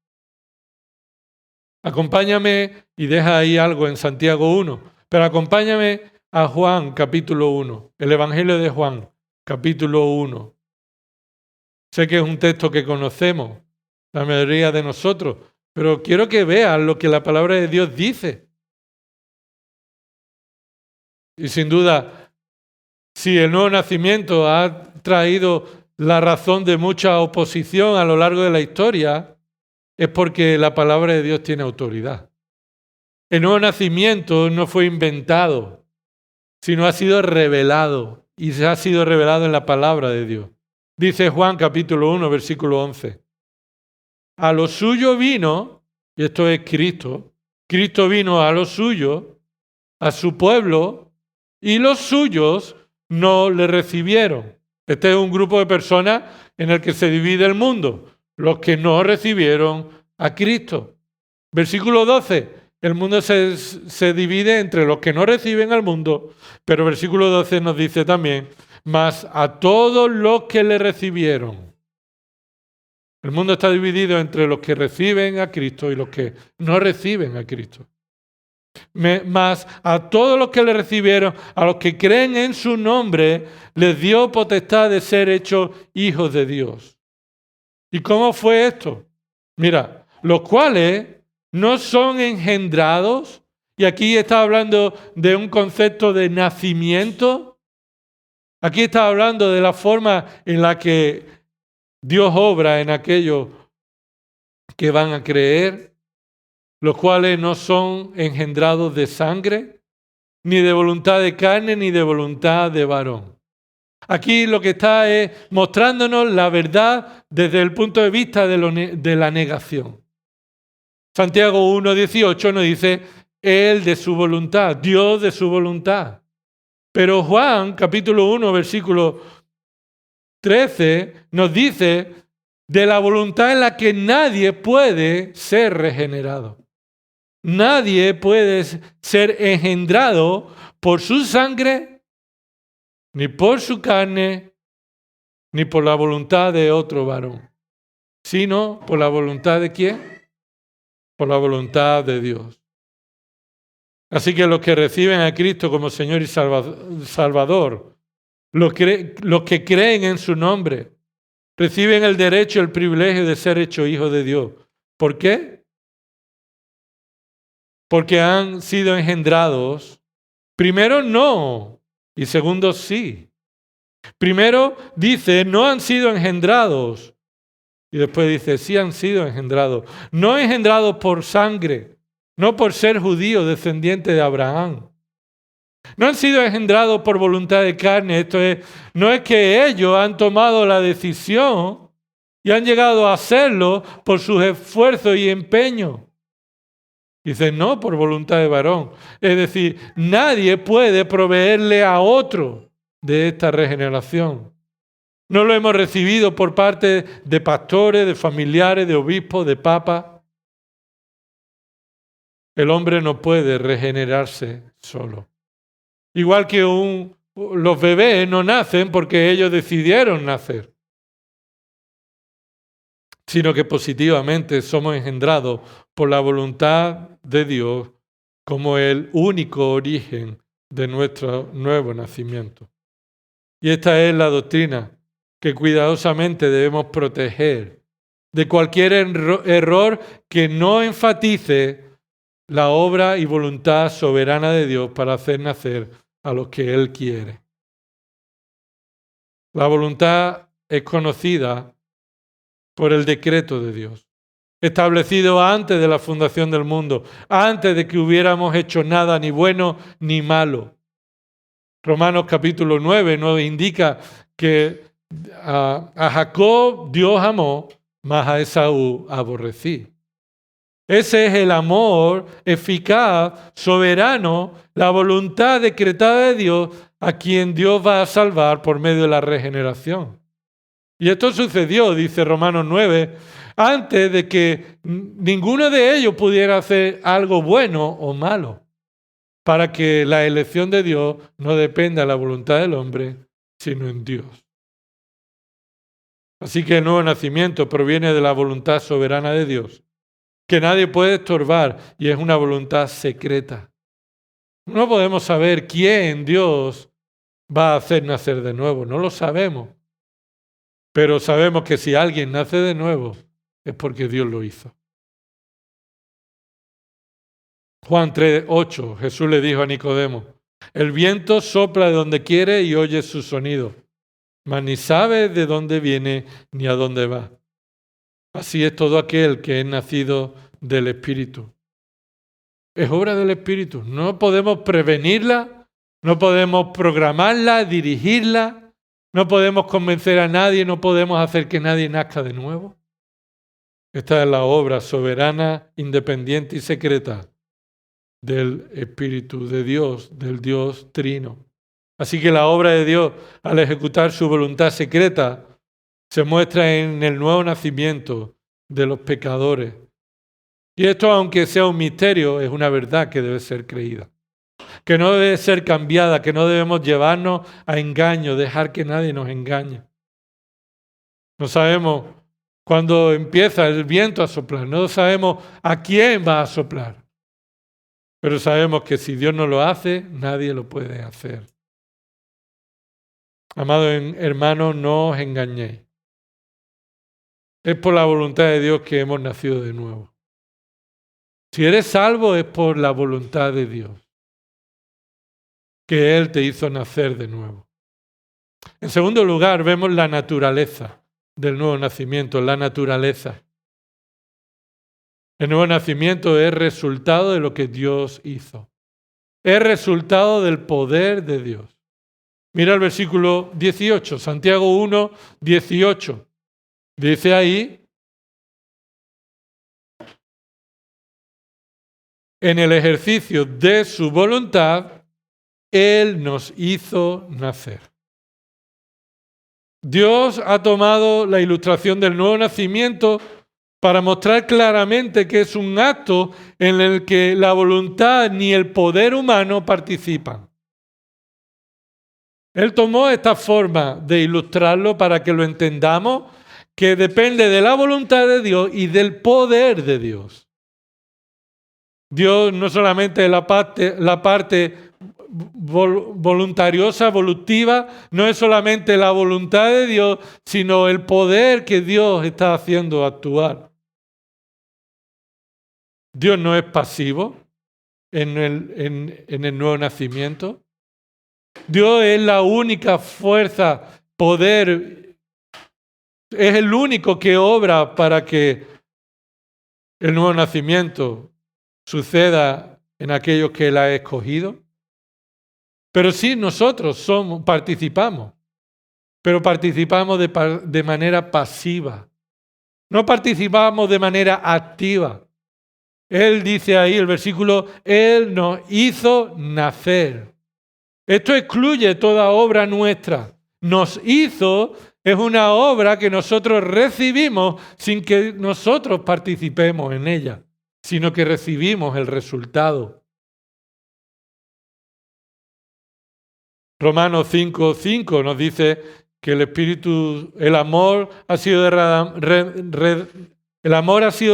Acompáñame, y deja ahí algo en Santiago 1, pero acompáñame a Juan capítulo 1, el Evangelio de Juan capítulo 1. Sé que es un texto que conocemos, la mayoría de nosotros, pero quiero que vean lo que la palabra de Dios dice. Y sin duda, si el nuevo nacimiento ha traído la razón de mucha oposición a lo largo de la historia, es porque la palabra de Dios tiene autoridad. El nuevo nacimiento no fue inventado, sino ha sido revelado, y se ha sido revelado en la palabra de Dios. Dice Juan capítulo 1, versículo 11. A lo suyo vino, y esto es Cristo, Cristo vino a lo suyo, a su pueblo, y los suyos no le recibieron. Este es un grupo de personas en el que se divide el mundo, los que no recibieron a Cristo. Versículo 12, el mundo se divide entre los que no reciben al mundo, pero versículo 12 nos dice también, mas a todos los que le recibieron. El mundo está dividido entre los que reciben a Cristo y los que no reciben a Cristo. Mas a todos los que le recibieron, a los que creen en su nombre, les dio potestad de ser hechos hijos de Dios. ¿Y cómo fue esto? Mira, los cuales no son engendrados, y aquí está hablando de un concepto de nacimiento. Aquí está hablando de la forma en la que Dios obra en aquellos que van a creer, los cuales no son engendrados de sangre, ni de voluntad de carne, ni de voluntad de varón. Aquí lo que está es mostrándonos la verdad desde el punto de vista de la negación. Santiago 1:18 nos dice, Él de su voluntad, Dios de su voluntad. Pero Juan, capítulo 1, versículo 13, nos dice de la voluntad en la que nadie puede ser regenerado. Nadie puede ser engendrado por su sangre, ni por su carne, ni por la voluntad de otro varón, sino por la voluntad de ¿quién? Por la voluntad de Dios. Así que los que reciben a Cristo como Señor y Salvador, los que creen en su nombre, reciben el derecho y el privilegio de ser hechos hijos de Dios. ¿Por qué? Porque han sido engendrados. Primero no, y segundo sí. Primero dice, no han sido engendrados. Y después dice, sí han sido engendrados. No engendrados por sangre, no por ser judíos, descendientes de Abraham. No han sido engendrados por voluntad de carne. Esto es, no es que ellos han tomado la decisión y han llegado a hacerlo por sus esfuerzos y empeños. Dice, no por voluntad de varón. Es decir, nadie puede proveerle a otro de esta regeneración. No lo hemos recibido por parte de pastores, de familiares, de obispos, de papas. El hombre no puede regenerarse solo. Igual que los bebés no nacen porque ellos decidieron nacer, sino que positivamente somos engendrados por la voluntad de Dios como el único origen de nuestro nuevo nacimiento. Y esta es la doctrina que cuidadosamente debemos proteger de cualquier error que no enfatice la obra y voluntad soberana de Dios para hacer nacer a los que Él quiere. La voluntad es conocida por el decreto de Dios, establecido antes de la fundación del mundo, antes de que hubiéramos hecho nada, ni bueno ni malo. Romanos capítulo 9 nos indica que a Jacob Dios amó, mas a Esaú aborrecí. Ese es el amor eficaz, soberano, la voluntad decretada de Dios a quien Dios va a salvar por medio de la regeneración. Y esto sucedió, dice Romanos 9, antes de que ninguno de ellos pudiera hacer algo bueno o malo, para que la elección de Dios no dependa de la voluntad del hombre, sino en Dios. Así que el nuevo nacimiento proviene de la voluntad soberana de Dios, que nadie puede estorbar y es una voluntad secreta. No podemos saber quién Dios va a hacer nacer de nuevo, no lo sabemos. Pero sabemos que si alguien nace de nuevo es porque Dios lo hizo. Juan 3:8, Jesús le dijo a Nicodemo, el viento sopla de donde quiere y oye su sonido, mas ni sabe de dónde viene ni a dónde va. Así es todo aquel que es nacido del Espíritu. Es obra del Espíritu. No podemos prevenirla, no podemos programarla, dirigirla, no podemos convencer a nadie, no podemos hacer que nadie nazca de nuevo. Esta es la obra soberana, independiente y secreta del Espíritu de Dios, del Dios Trino. Así que la obra de Dios, al ejecutar su voluntad secreta, se muestra en el nuevo nacimiento de los pecadores. Y esto, aunque sea un misterio, es una verdad que debe ser creída, que no debe ser cambiada, que no debemos llevarnos a engaño, dejar que nadie nos engañe. No sabemos cuándo empieza el viento a soplar, no sabemos a quién va a soplar, pero sabemos que si Dios no lo hace, nadie lo puede hacer. Amados hermanos, no os engañéis. Es por la voluntad de Dios que hemos nacido de nuevo. Si eres salvo es por la voluntad de Dios, que Él te hizo nacer de nuevo. En segundo lugar, vemos la naturaleza del nuevo nacimiento, la naturaleza. El nuevo nacimiento es resultado de lo que Dios hizo. Es resultado del poder de Dios. Mira el versículo 18, Santiago 1, 18. Dice ahí, en el ejercicio de su voluntad, Él nos hizo nacer. Dios ha tomado la ilustración del nuevo nacimiento para mostrar claramente que es un acto en el que la voluntad ni el poder humano participan. Él tomó esta forma de ilustrarlo para que lo entendamos, que depende de la voluntad de Dios y del poder de Dios. Dios no solamente la parte voluntariosa, volutiva, no es solamente la voluntad de Dios, sino el poder que Dios está haciendo actuar. Dios no es pasivo en el nuevo nacimiento. Dios es la única fuerza, poder, es el único que obra para que el nuevo nacimiento suceda en aquellos que Él ha escogido. Pero sí, nosotros participamos, pero participamos de manera pasiva. No participamos de manera activa. Él dice ahí, el versículo, Él nos hizo nacer. Esto excluye toda obra nuestra. Nos hizo es una obra que nosotros recibimos sin que nosotros participemos en ella, sino que recibimos el resultado. Romanos 5:5 nos dice que el amor ha sido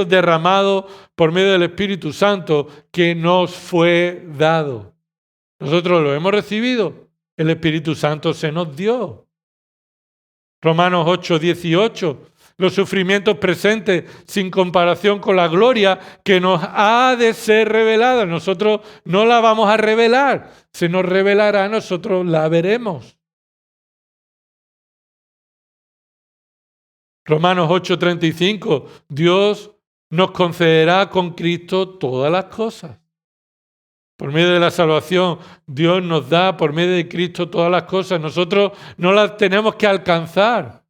derramado por medio del Espíritu Santo que nos fue dado. Nosotros lo hemos recibido, el Espíritu Santo se nos dio. Romanos 8:18, los sufrimientos presentes sin comparación con la gloria que nos ha de ser revelada. Nosotros no la vamos a revelar, se nos revelará, nosotros la veremos. Romanos 8:35, Dios nos concederá con Cristo todas las cosas. Por medio de la salvación, Dios nos da por medio de Cristo todas las cosas. Nosotros no las tenemos que alcanzar.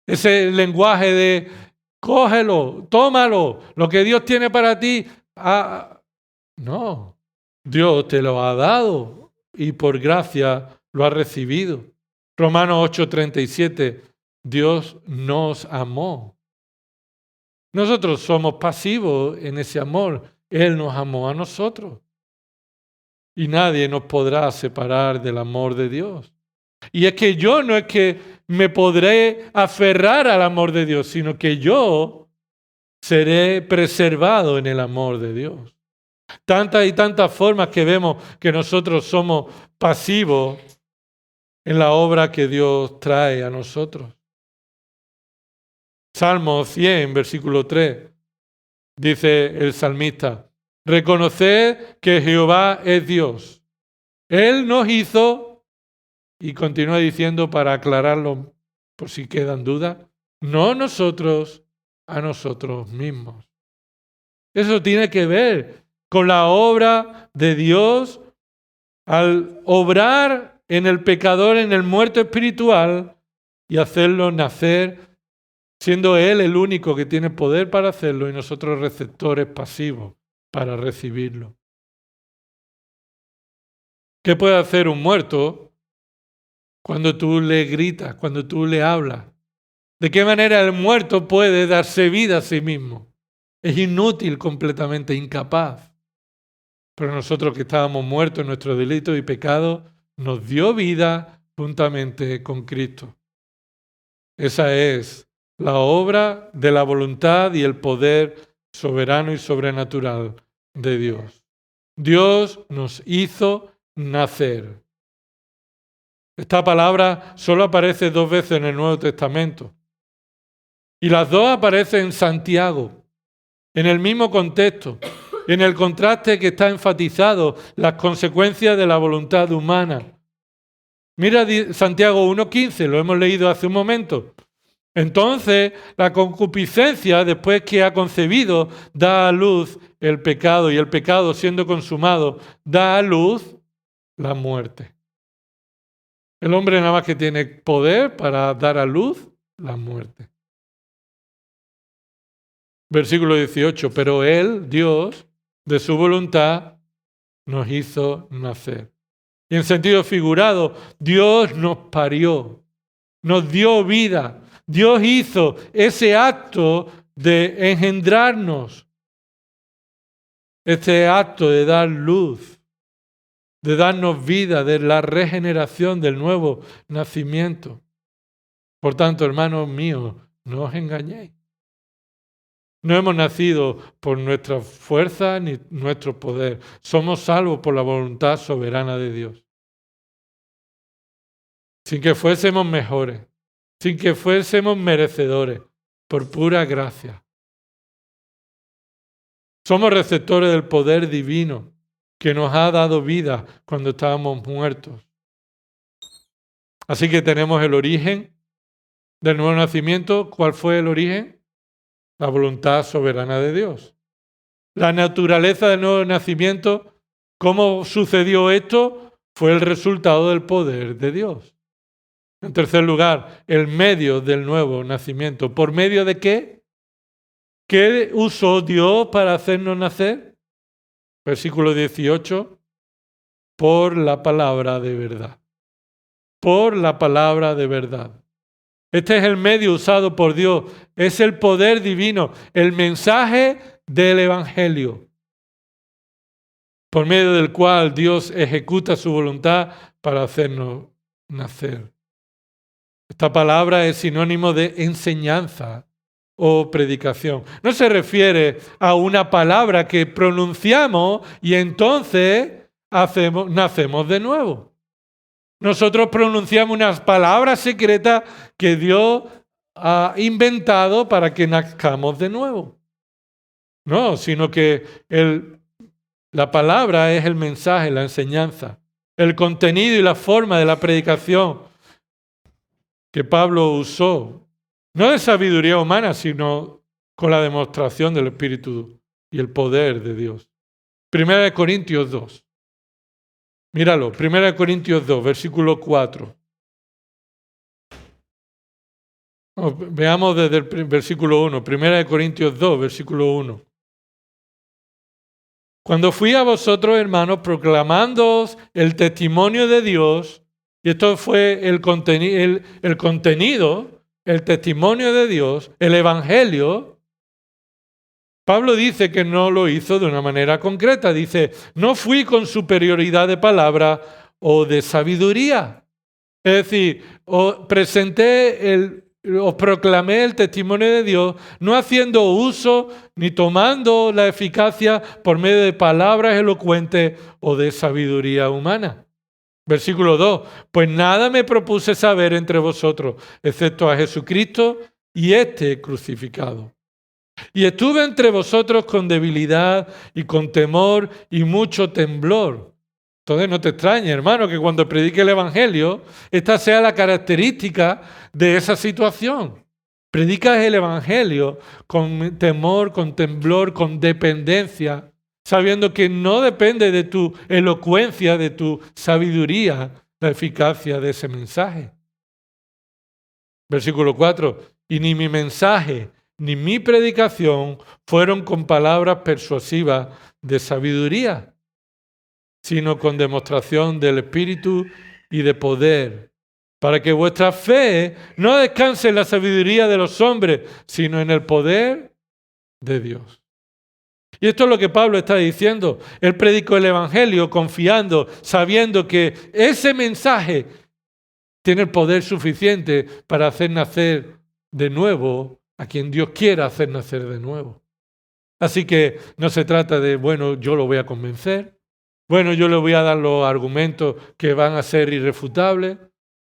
Ese lenguaje de cógelo, tómalo, lo que Dios tiene para ti. No, Dios te lo ha dado y por gracia lo has recibido. Romanos 8:37, Dios nos amó. Nosotros somos pasivos en ese amor. Él nos amó a nosotros. Y nadie nos podrá separar del amor de Dios. Y es que yo no es que me podré aferrar al amor de Dios, sino que yo seré preservado en el amor de Dios. Tantas y tantas formas que vemos que nosotros somos pasivos en la obra que Dios trae a nosotros. Salmo 100, versículo 3, dice el salmista: reconoced que Jehová es Dios. Él nos hizo, y continúa diciendo para aclararlo por si quedan dudas, no nosotros a nosotros mismos. Eso tiene que ver con la obra de Dios al obrar en el pecador, en el muerto espiritual, y hacerlo nacer, siendo Él el único que tiene poder para hacerlo y nosotros receptores pasivos para recibirlo. ¿Qué puede hacer un muerto cuando tú le gritas, cuando tú le hablas? ¿De qué manera el muerto puede darse vida a sí mismo? Es inútil, completamente incapaz. Pero nosotros que estábamos muertos en nuestros delitos y pecados, nos dio vida juntamente con Cristo. Esa es la obra de la voluntad y el poder soberano y sobrenatural de Dios. Dios nos hizo nacer. Esta palabra solo aparece 2 veces en el Nuevo Testamento. Y las 2 aparecen en Santiago, en el mismo contexto, en el contraste que está enfatizado, las consecuencias de la voluntad humana. Mira Santiago 1:15, lo hemos leído hace un momento. Entonces, la concupiscencia, después que ha concebido, da a luz el pecado, y el pecado, siendo consumado, da a luz la muerte. El hombre nada más que tiene poder para dar a luz la muerte. Versículo 18, pero Él, Dios, de su voluntad, nos hizo nacer. Y en sentido figurado, Dios nos parió, nos dio vida. Dios hizo ese acto de engendrarnos, este acto de dar luz, de darnos vida, de la regeneración, del nuevo nacimiento. Por tanto, hermanos míos, no os engañéis. No hemos nacido por nuestra fuerza ni nuestro poder. Somos salvos por la voluntad soberana de Dios. Sin que fuésemos mejores, sin que fuésemos merecedores, por pura gracia. Somos receptores del poder divino que nos ha dado vida cuando estábamos muertos. Así que tenemos el origen del nuevo nacimiento. ¿Cuál fue el origen? La voluntad soberana de Dios. La naturaleza del nuevo nacimiento, ¿cómo sucedió esto? Fue el resultado del poder de Dios. En tercer lugar, el medio del nuevo nacimiento. ¿Por medio de qué? ¿Qué usó Dios para hacernos nacer? Versículo 18. Por la palabra de verdad. Por la palabra de verdad. Este es el medio usado por Dios. Es el poder divino, el mensaje del Evangelio, por medio del cual Dios ejecuta su voluntad para hacernos nacer. Esta palabra es sinónimo de enseñanza o predicación. No se refiere a una palabra que pronunciamos y entonces nacemos de nuevo. Nosotros pronunciamos unas palabras secretas que Dios ha inventado para que nazcamos de nuevo. No, sino que la palabra es el mensaje, la enseñanza, el contenido y la forma de la predicación que Pablo usó, no de sabiduría humana, sino con la demostración del Espíritu y el poder de Dios. 1 Corintios 2. Míralo, 1 Corintios 2, versículo 4. Veamos desde el versículo 1. 1 Corintios 2, versículo 1. Cuando fui a vosotros, hermanos, proclamándoos el testimonio de Dios, y esto fue el contenido, el testimonio de Dios, el Evangelio. Pablo dice que no lo hizo de una manera concreta. Dice, no fui con superioridad de palabra o de sabiduría. Es decir, presenté os proclamé el testimonio de Dios, no haciendo uso ni tomando la eficacia por medio de palabras elocuentes o de sabiduría humana. Versículo 2. Pues nada me propuse saber entre vosotros, excepto a Jesucristo y este crucificado. Y estuve entre vosotros con debilidad y con temor y mucho temblor. Entonces no te extrañes, hermano, que cuando predique el Evangelio, esta sea la característica de esa situación. Predicas el Evangelio con temor, con temblor, con dependencia, sabiendo que no depende de tu elocuencia, de tu sabiduría, la eficacia de ese mensaje. Versículo 4. Y ni mi mensaje ni mi predicación fueron con palabras persuasivas de sabiduría, sino con demostración del Espíritu y de poder, para que vuestra fe no descanse en la sabiduría de los hombres, sino en el poder de Dios. Y esto es lo que Pablo está diciendo. Él predicó el Evangelio confiando, sabiendo que ese mensaje tiene el poder suficiente para hacer nacer de nuevo a quien Dios quiera hacer nacer de nuevo. Así que no se trata de, bueno, yo lo voy a convencer. Bueno, yo le voy a dar los argumentos que van a ser irrefutables.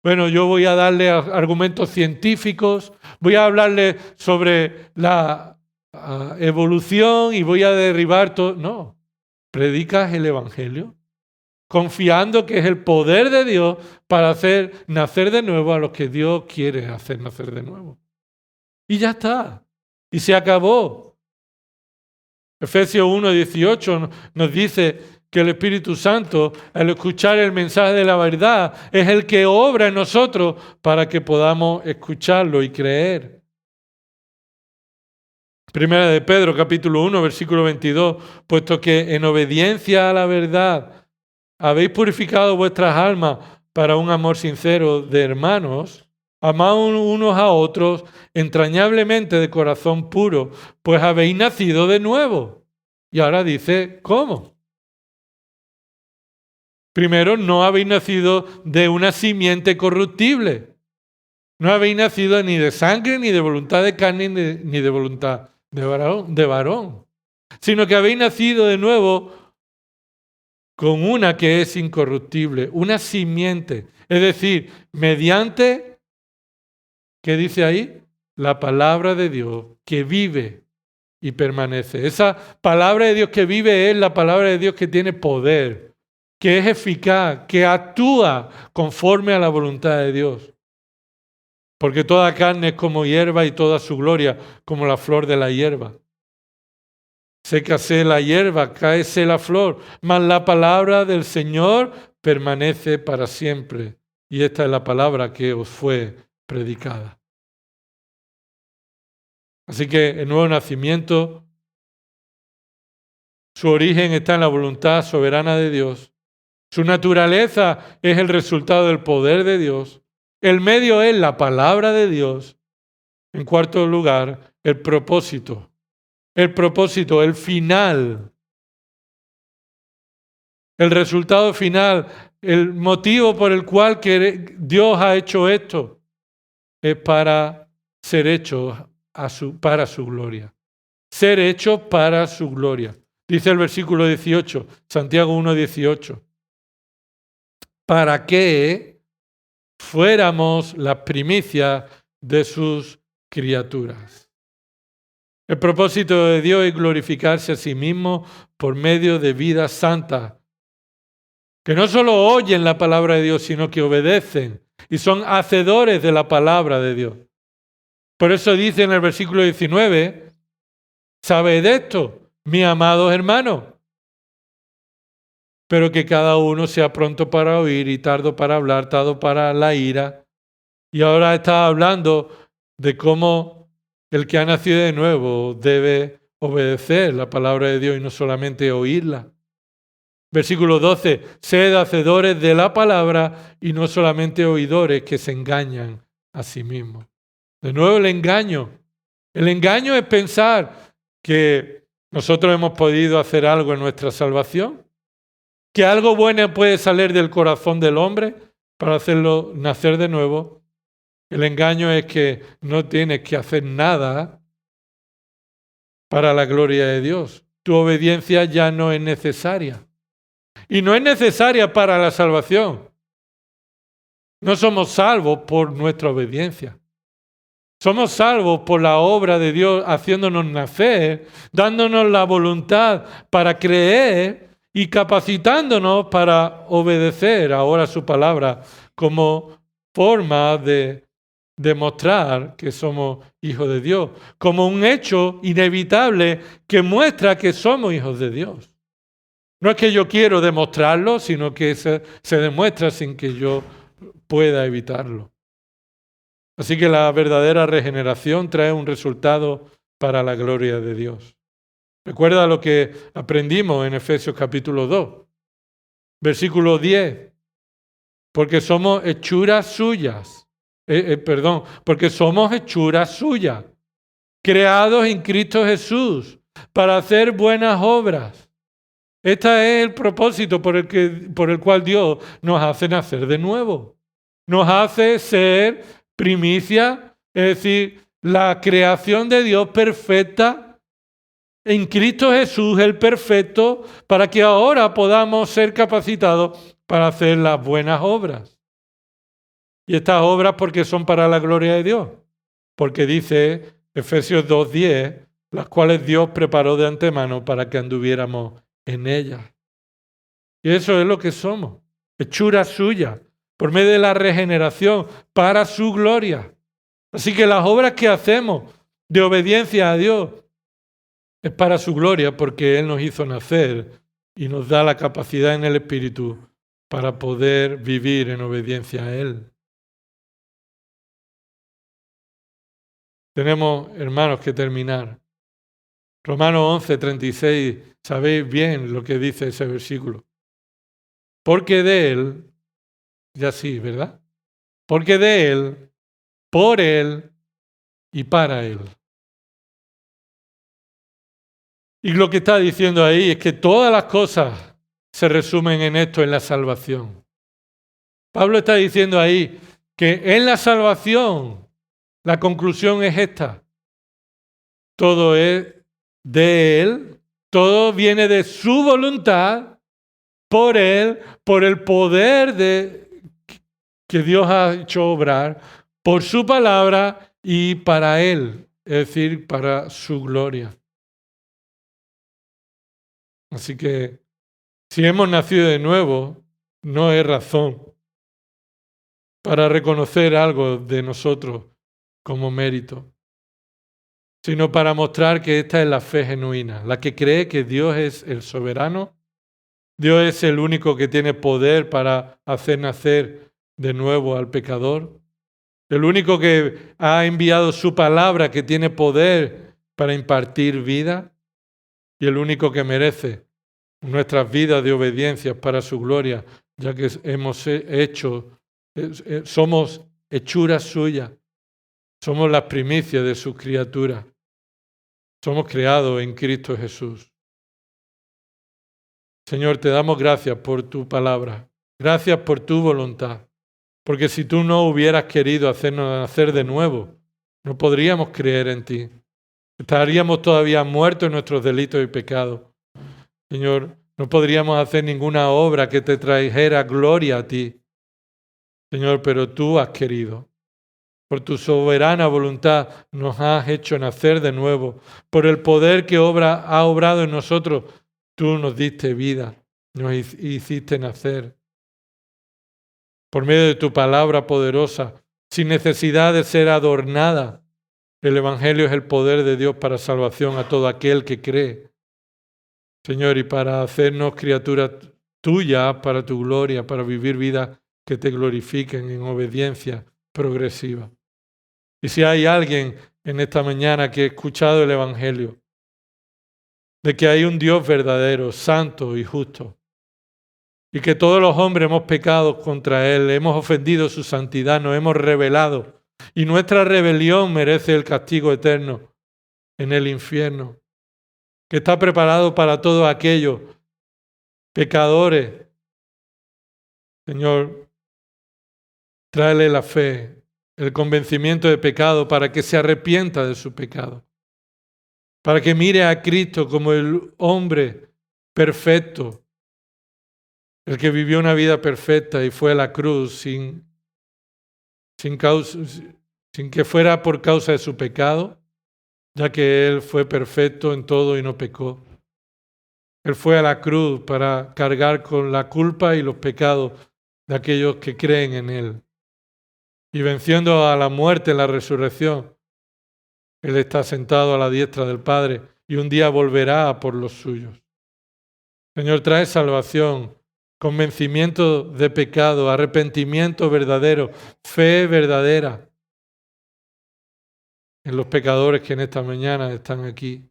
Bueno, yo voy a darle argumentos científicos. Voy a hablarle sobre la evolución y voy a derribar todo. No, predicas el Evangelio confiando que es el poder de Dios para hacer nacer de nuevo a los que Dios quiere hacer nacer de nuevo. Y ya está. Y se acabó. Efesios 1:18 nos dice que el Espíritu Santo, al escuchar el mensaje de la verdad, es el que obra en nosotros para que podamos escucharlo y creer. Primera de Pedro, capítulo 1, versículo 22, puesto que en obediencia a la verdad habéis purificado vuestras almas para un amor sincero de hermanos, amaos unos a otros entrañablemente de corazón puro, pues habéis nacido de nuevo. Y ahora dice, ¿cómo? Primero, no habéis nacido de una simiente corruptible. No habéis nacido ni de sangre, ni de voluntad de carne, ni de voluntad de varón, sino que habéis nacido de nuevo con una que es incorruptible, una simiente. Es decir, mediante, ¿qué dice ahí? La palabra de Dios que vive y permanece. Esa palabra de Dios que vive es la palabra de Dios que tiene poder, que es eficaz, que actúa conforme a la voluntad de Dios. Porque toda carne es como hierba y toda su gloria como la flor de la hierba. Sécase la hierba, cáese la flor, mas la palabra del Señor permanece para siempre. Y esta es la palabra que os fue predicada. Así que el nuevo nacimiento, su origen está en la voluntad soberana de Dios. Su naturaleza es el resultado del poder de Dios. El medio es la palabra de Dios. En cuarto lugar, el propósito. El propósito, el final. El resultado final, el motivo por el cual Dios ha hecho esto es para ser hecho para su gloria. Ser hecho para su gloria. Dice el versículo 18, Santiago 1:18. Para que fuéramos las primicias de sus criaturas. El propósito de Dios es glorificarse a sí mismo por medio de vidas santas, que no solo oyen la palabra de Dios, sino que obedecen y son hacedores de la palabra de Dios. Por eso dice en el versículo 19, ¿sabed esto, mis amados hermanos? Pero que cada uno sea pronto para oír y tardo para hablar, tardo para la ira. Y ahora está hablando de cómo el que ha nacido de nuevo debe obedecer la palabra de Dios y no solamente oírla. Versículo 12, sed hacedores de la palabra y no solamente oidores que se engañan a sí mismos. De nuevo el engaño. El engaño es pensar que nosotros hemos podido hacer algo en nuestra salvación, que algo bueno puede salir del corazón del hombre para hacerlo nacer de nuevo. El engaño es que no tienes que hacer nada para la gloria de Dios. Tu obediencia ya no es necesaria. Y no es necesaria para la salvación. No somos salvos por nuestra obediencia. Somos salvos por la obra de Dios haciéndonos nacer, dándonos la voluntad para creer y capacitándonos para obedecer ahora su palabra como forma de demostrar que somos hijos de Dios, como un hecho inevitable que muestra que somos hijos de Dios. No es que yo quiero demostrarlo, sino que se demuestra sin que yo pueda evitarlo. Así que la verdadera regeneración trae un resultado para la gloria de Dios. Recuerda lo que aprendimos en Efesios capítulo 2, versículo 10. Porque somos hechuras suyas. Porque somos hechuras suyas, creados en Cristo Jesús para hacer buenas obras. Este es el propósito por el cual Dios nos hace nacer de nuevo. Nos hace ser primicia, es decir, la creación de Dios perfecta en Cristo Jesús, el perfecto, para que ahora podamos ser capacitados para hacer las buenas obras. Y estas obras porque son para la gloria de Dios. Porque dice Efesios 2:10, las cuales Dios preparó de antemano para que anduviéramos en ellas. Y eso es lo que somos, hechura suya, por medio de la regeneración, para su gloria. Así que las obras que hacemos de obediencia a Dios es para su gloria, porque Él nos hizo nacer y nos da la capacidad en el Espíritu para poder vivir en obediencia a Él. Tenemos, hermanos, que terminar. Romanos 11:36, sabéis bien lo que dice ese versículo. Porque de Él, ya sí, ¿verdad? Porque de Él, por Él y para Él. Y lo que está diciendo ahí es que todas las cosas se resumen en esto, en la salvación. Pablo está diciendo ahí que en la salvación la conclusión es esta. Todo es de Él, todo viene de su voluntad, por Él, por el poder que Dios ha hecho obrar, por su palabra y para Él, es decir, para su gloria. Así que si hemos nacido de nuevo, no es razón para reconocer algo de nosotros como mérito, sino para mostrar que esta es la fe genuina, la que cree que Dios es el soberano, Dios es el único que tiene poder para hacer nacer de nuevo al pecador, el único que ha enviado su palabra, que tiene poder para impartir vida, y el único que merece nuestras vidas de obediencia para su gloria, ya que somos hechuras suyas, somos las primicias de sus criaturas, somos creados en Cristo Jesús. Señor, te damos gracias por tu palabra, gracias por tu voluntad, porque si tú no hubieras querido hacernos nacer de nuevo, no podríamos creer en ti. Estaríamos todavía muertos en nuestros delitos y pecados. Señor, no podríamos hacer ninguna obra que te trajera gloria a ti. Señor, pero tú has querido. Por tu soberana voluntad nos has hecho nacer de nuevo. Por el poder que ha obrado en nosotros, tú nos diste vida, nos hiciste nacer. Por medio de tu palabra poderosa, sin necesidad de ser adornada, el Evangelio es el poder de Dios para salvación a todo aquel que cree. Señor, y para hacernos criaturas tuyas para tu gloria, para vivir vidas que te glorifiquen en obediencia progresiva. Y si hay alguien en esta mañana que ha escuchado el Evangelio, de que hay un Dios verdadero, santo y justo, y que todos los hombres hemos pecado contra Él, hemos ofendido su santidad, nos hemos rebelado, y nuestra rebelión merece el castigo eterno en el infierno, que está preparado para todos aquellos pecadores. Señor, tráele la fe, el convencimiento de pecado para que se arrepienta de su pecado, para que mire a Cristo como el hombre perfecto, el que vivió una vida perfecta y fue a la cruz sin que fuera por causa de su pecado, ya que Él fue perfecto en todo y no pecó. Él fue a la cruz para cargar con la culpa y los pecados de aquellos que creen en Él. Y venciendo a la muerte en la resurrección, Él está sentado a la diestra del Padre y un día volverá a por los suyos. Señor, trae salvación, convencimiento de pecado, arrepentimiento verdadero, fe verdadera en los pecadores que en esta mañana están aquí.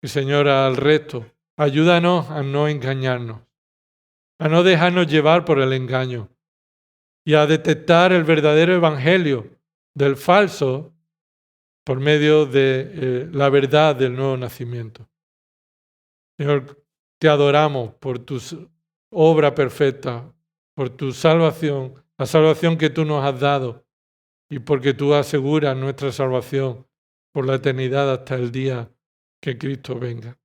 Y Señor, al resto, ayúdanos a no engañarnos, a no dejarnos llevar por el engaño y a detectar el verdadero evangelio del falso por medio de la verdad del nuevo nacimiento. Señor, te adoramos por tu obra perfecta, por tu salvación, la salvación que tú nos has dado y porque tú aseguras nuestra salvación por la eternidad hasta el día que Cristo venga.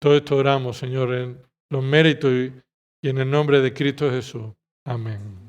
Todo esto oramos, Señor, en los méritos y en el nombre de Cristo Jesús. Amén.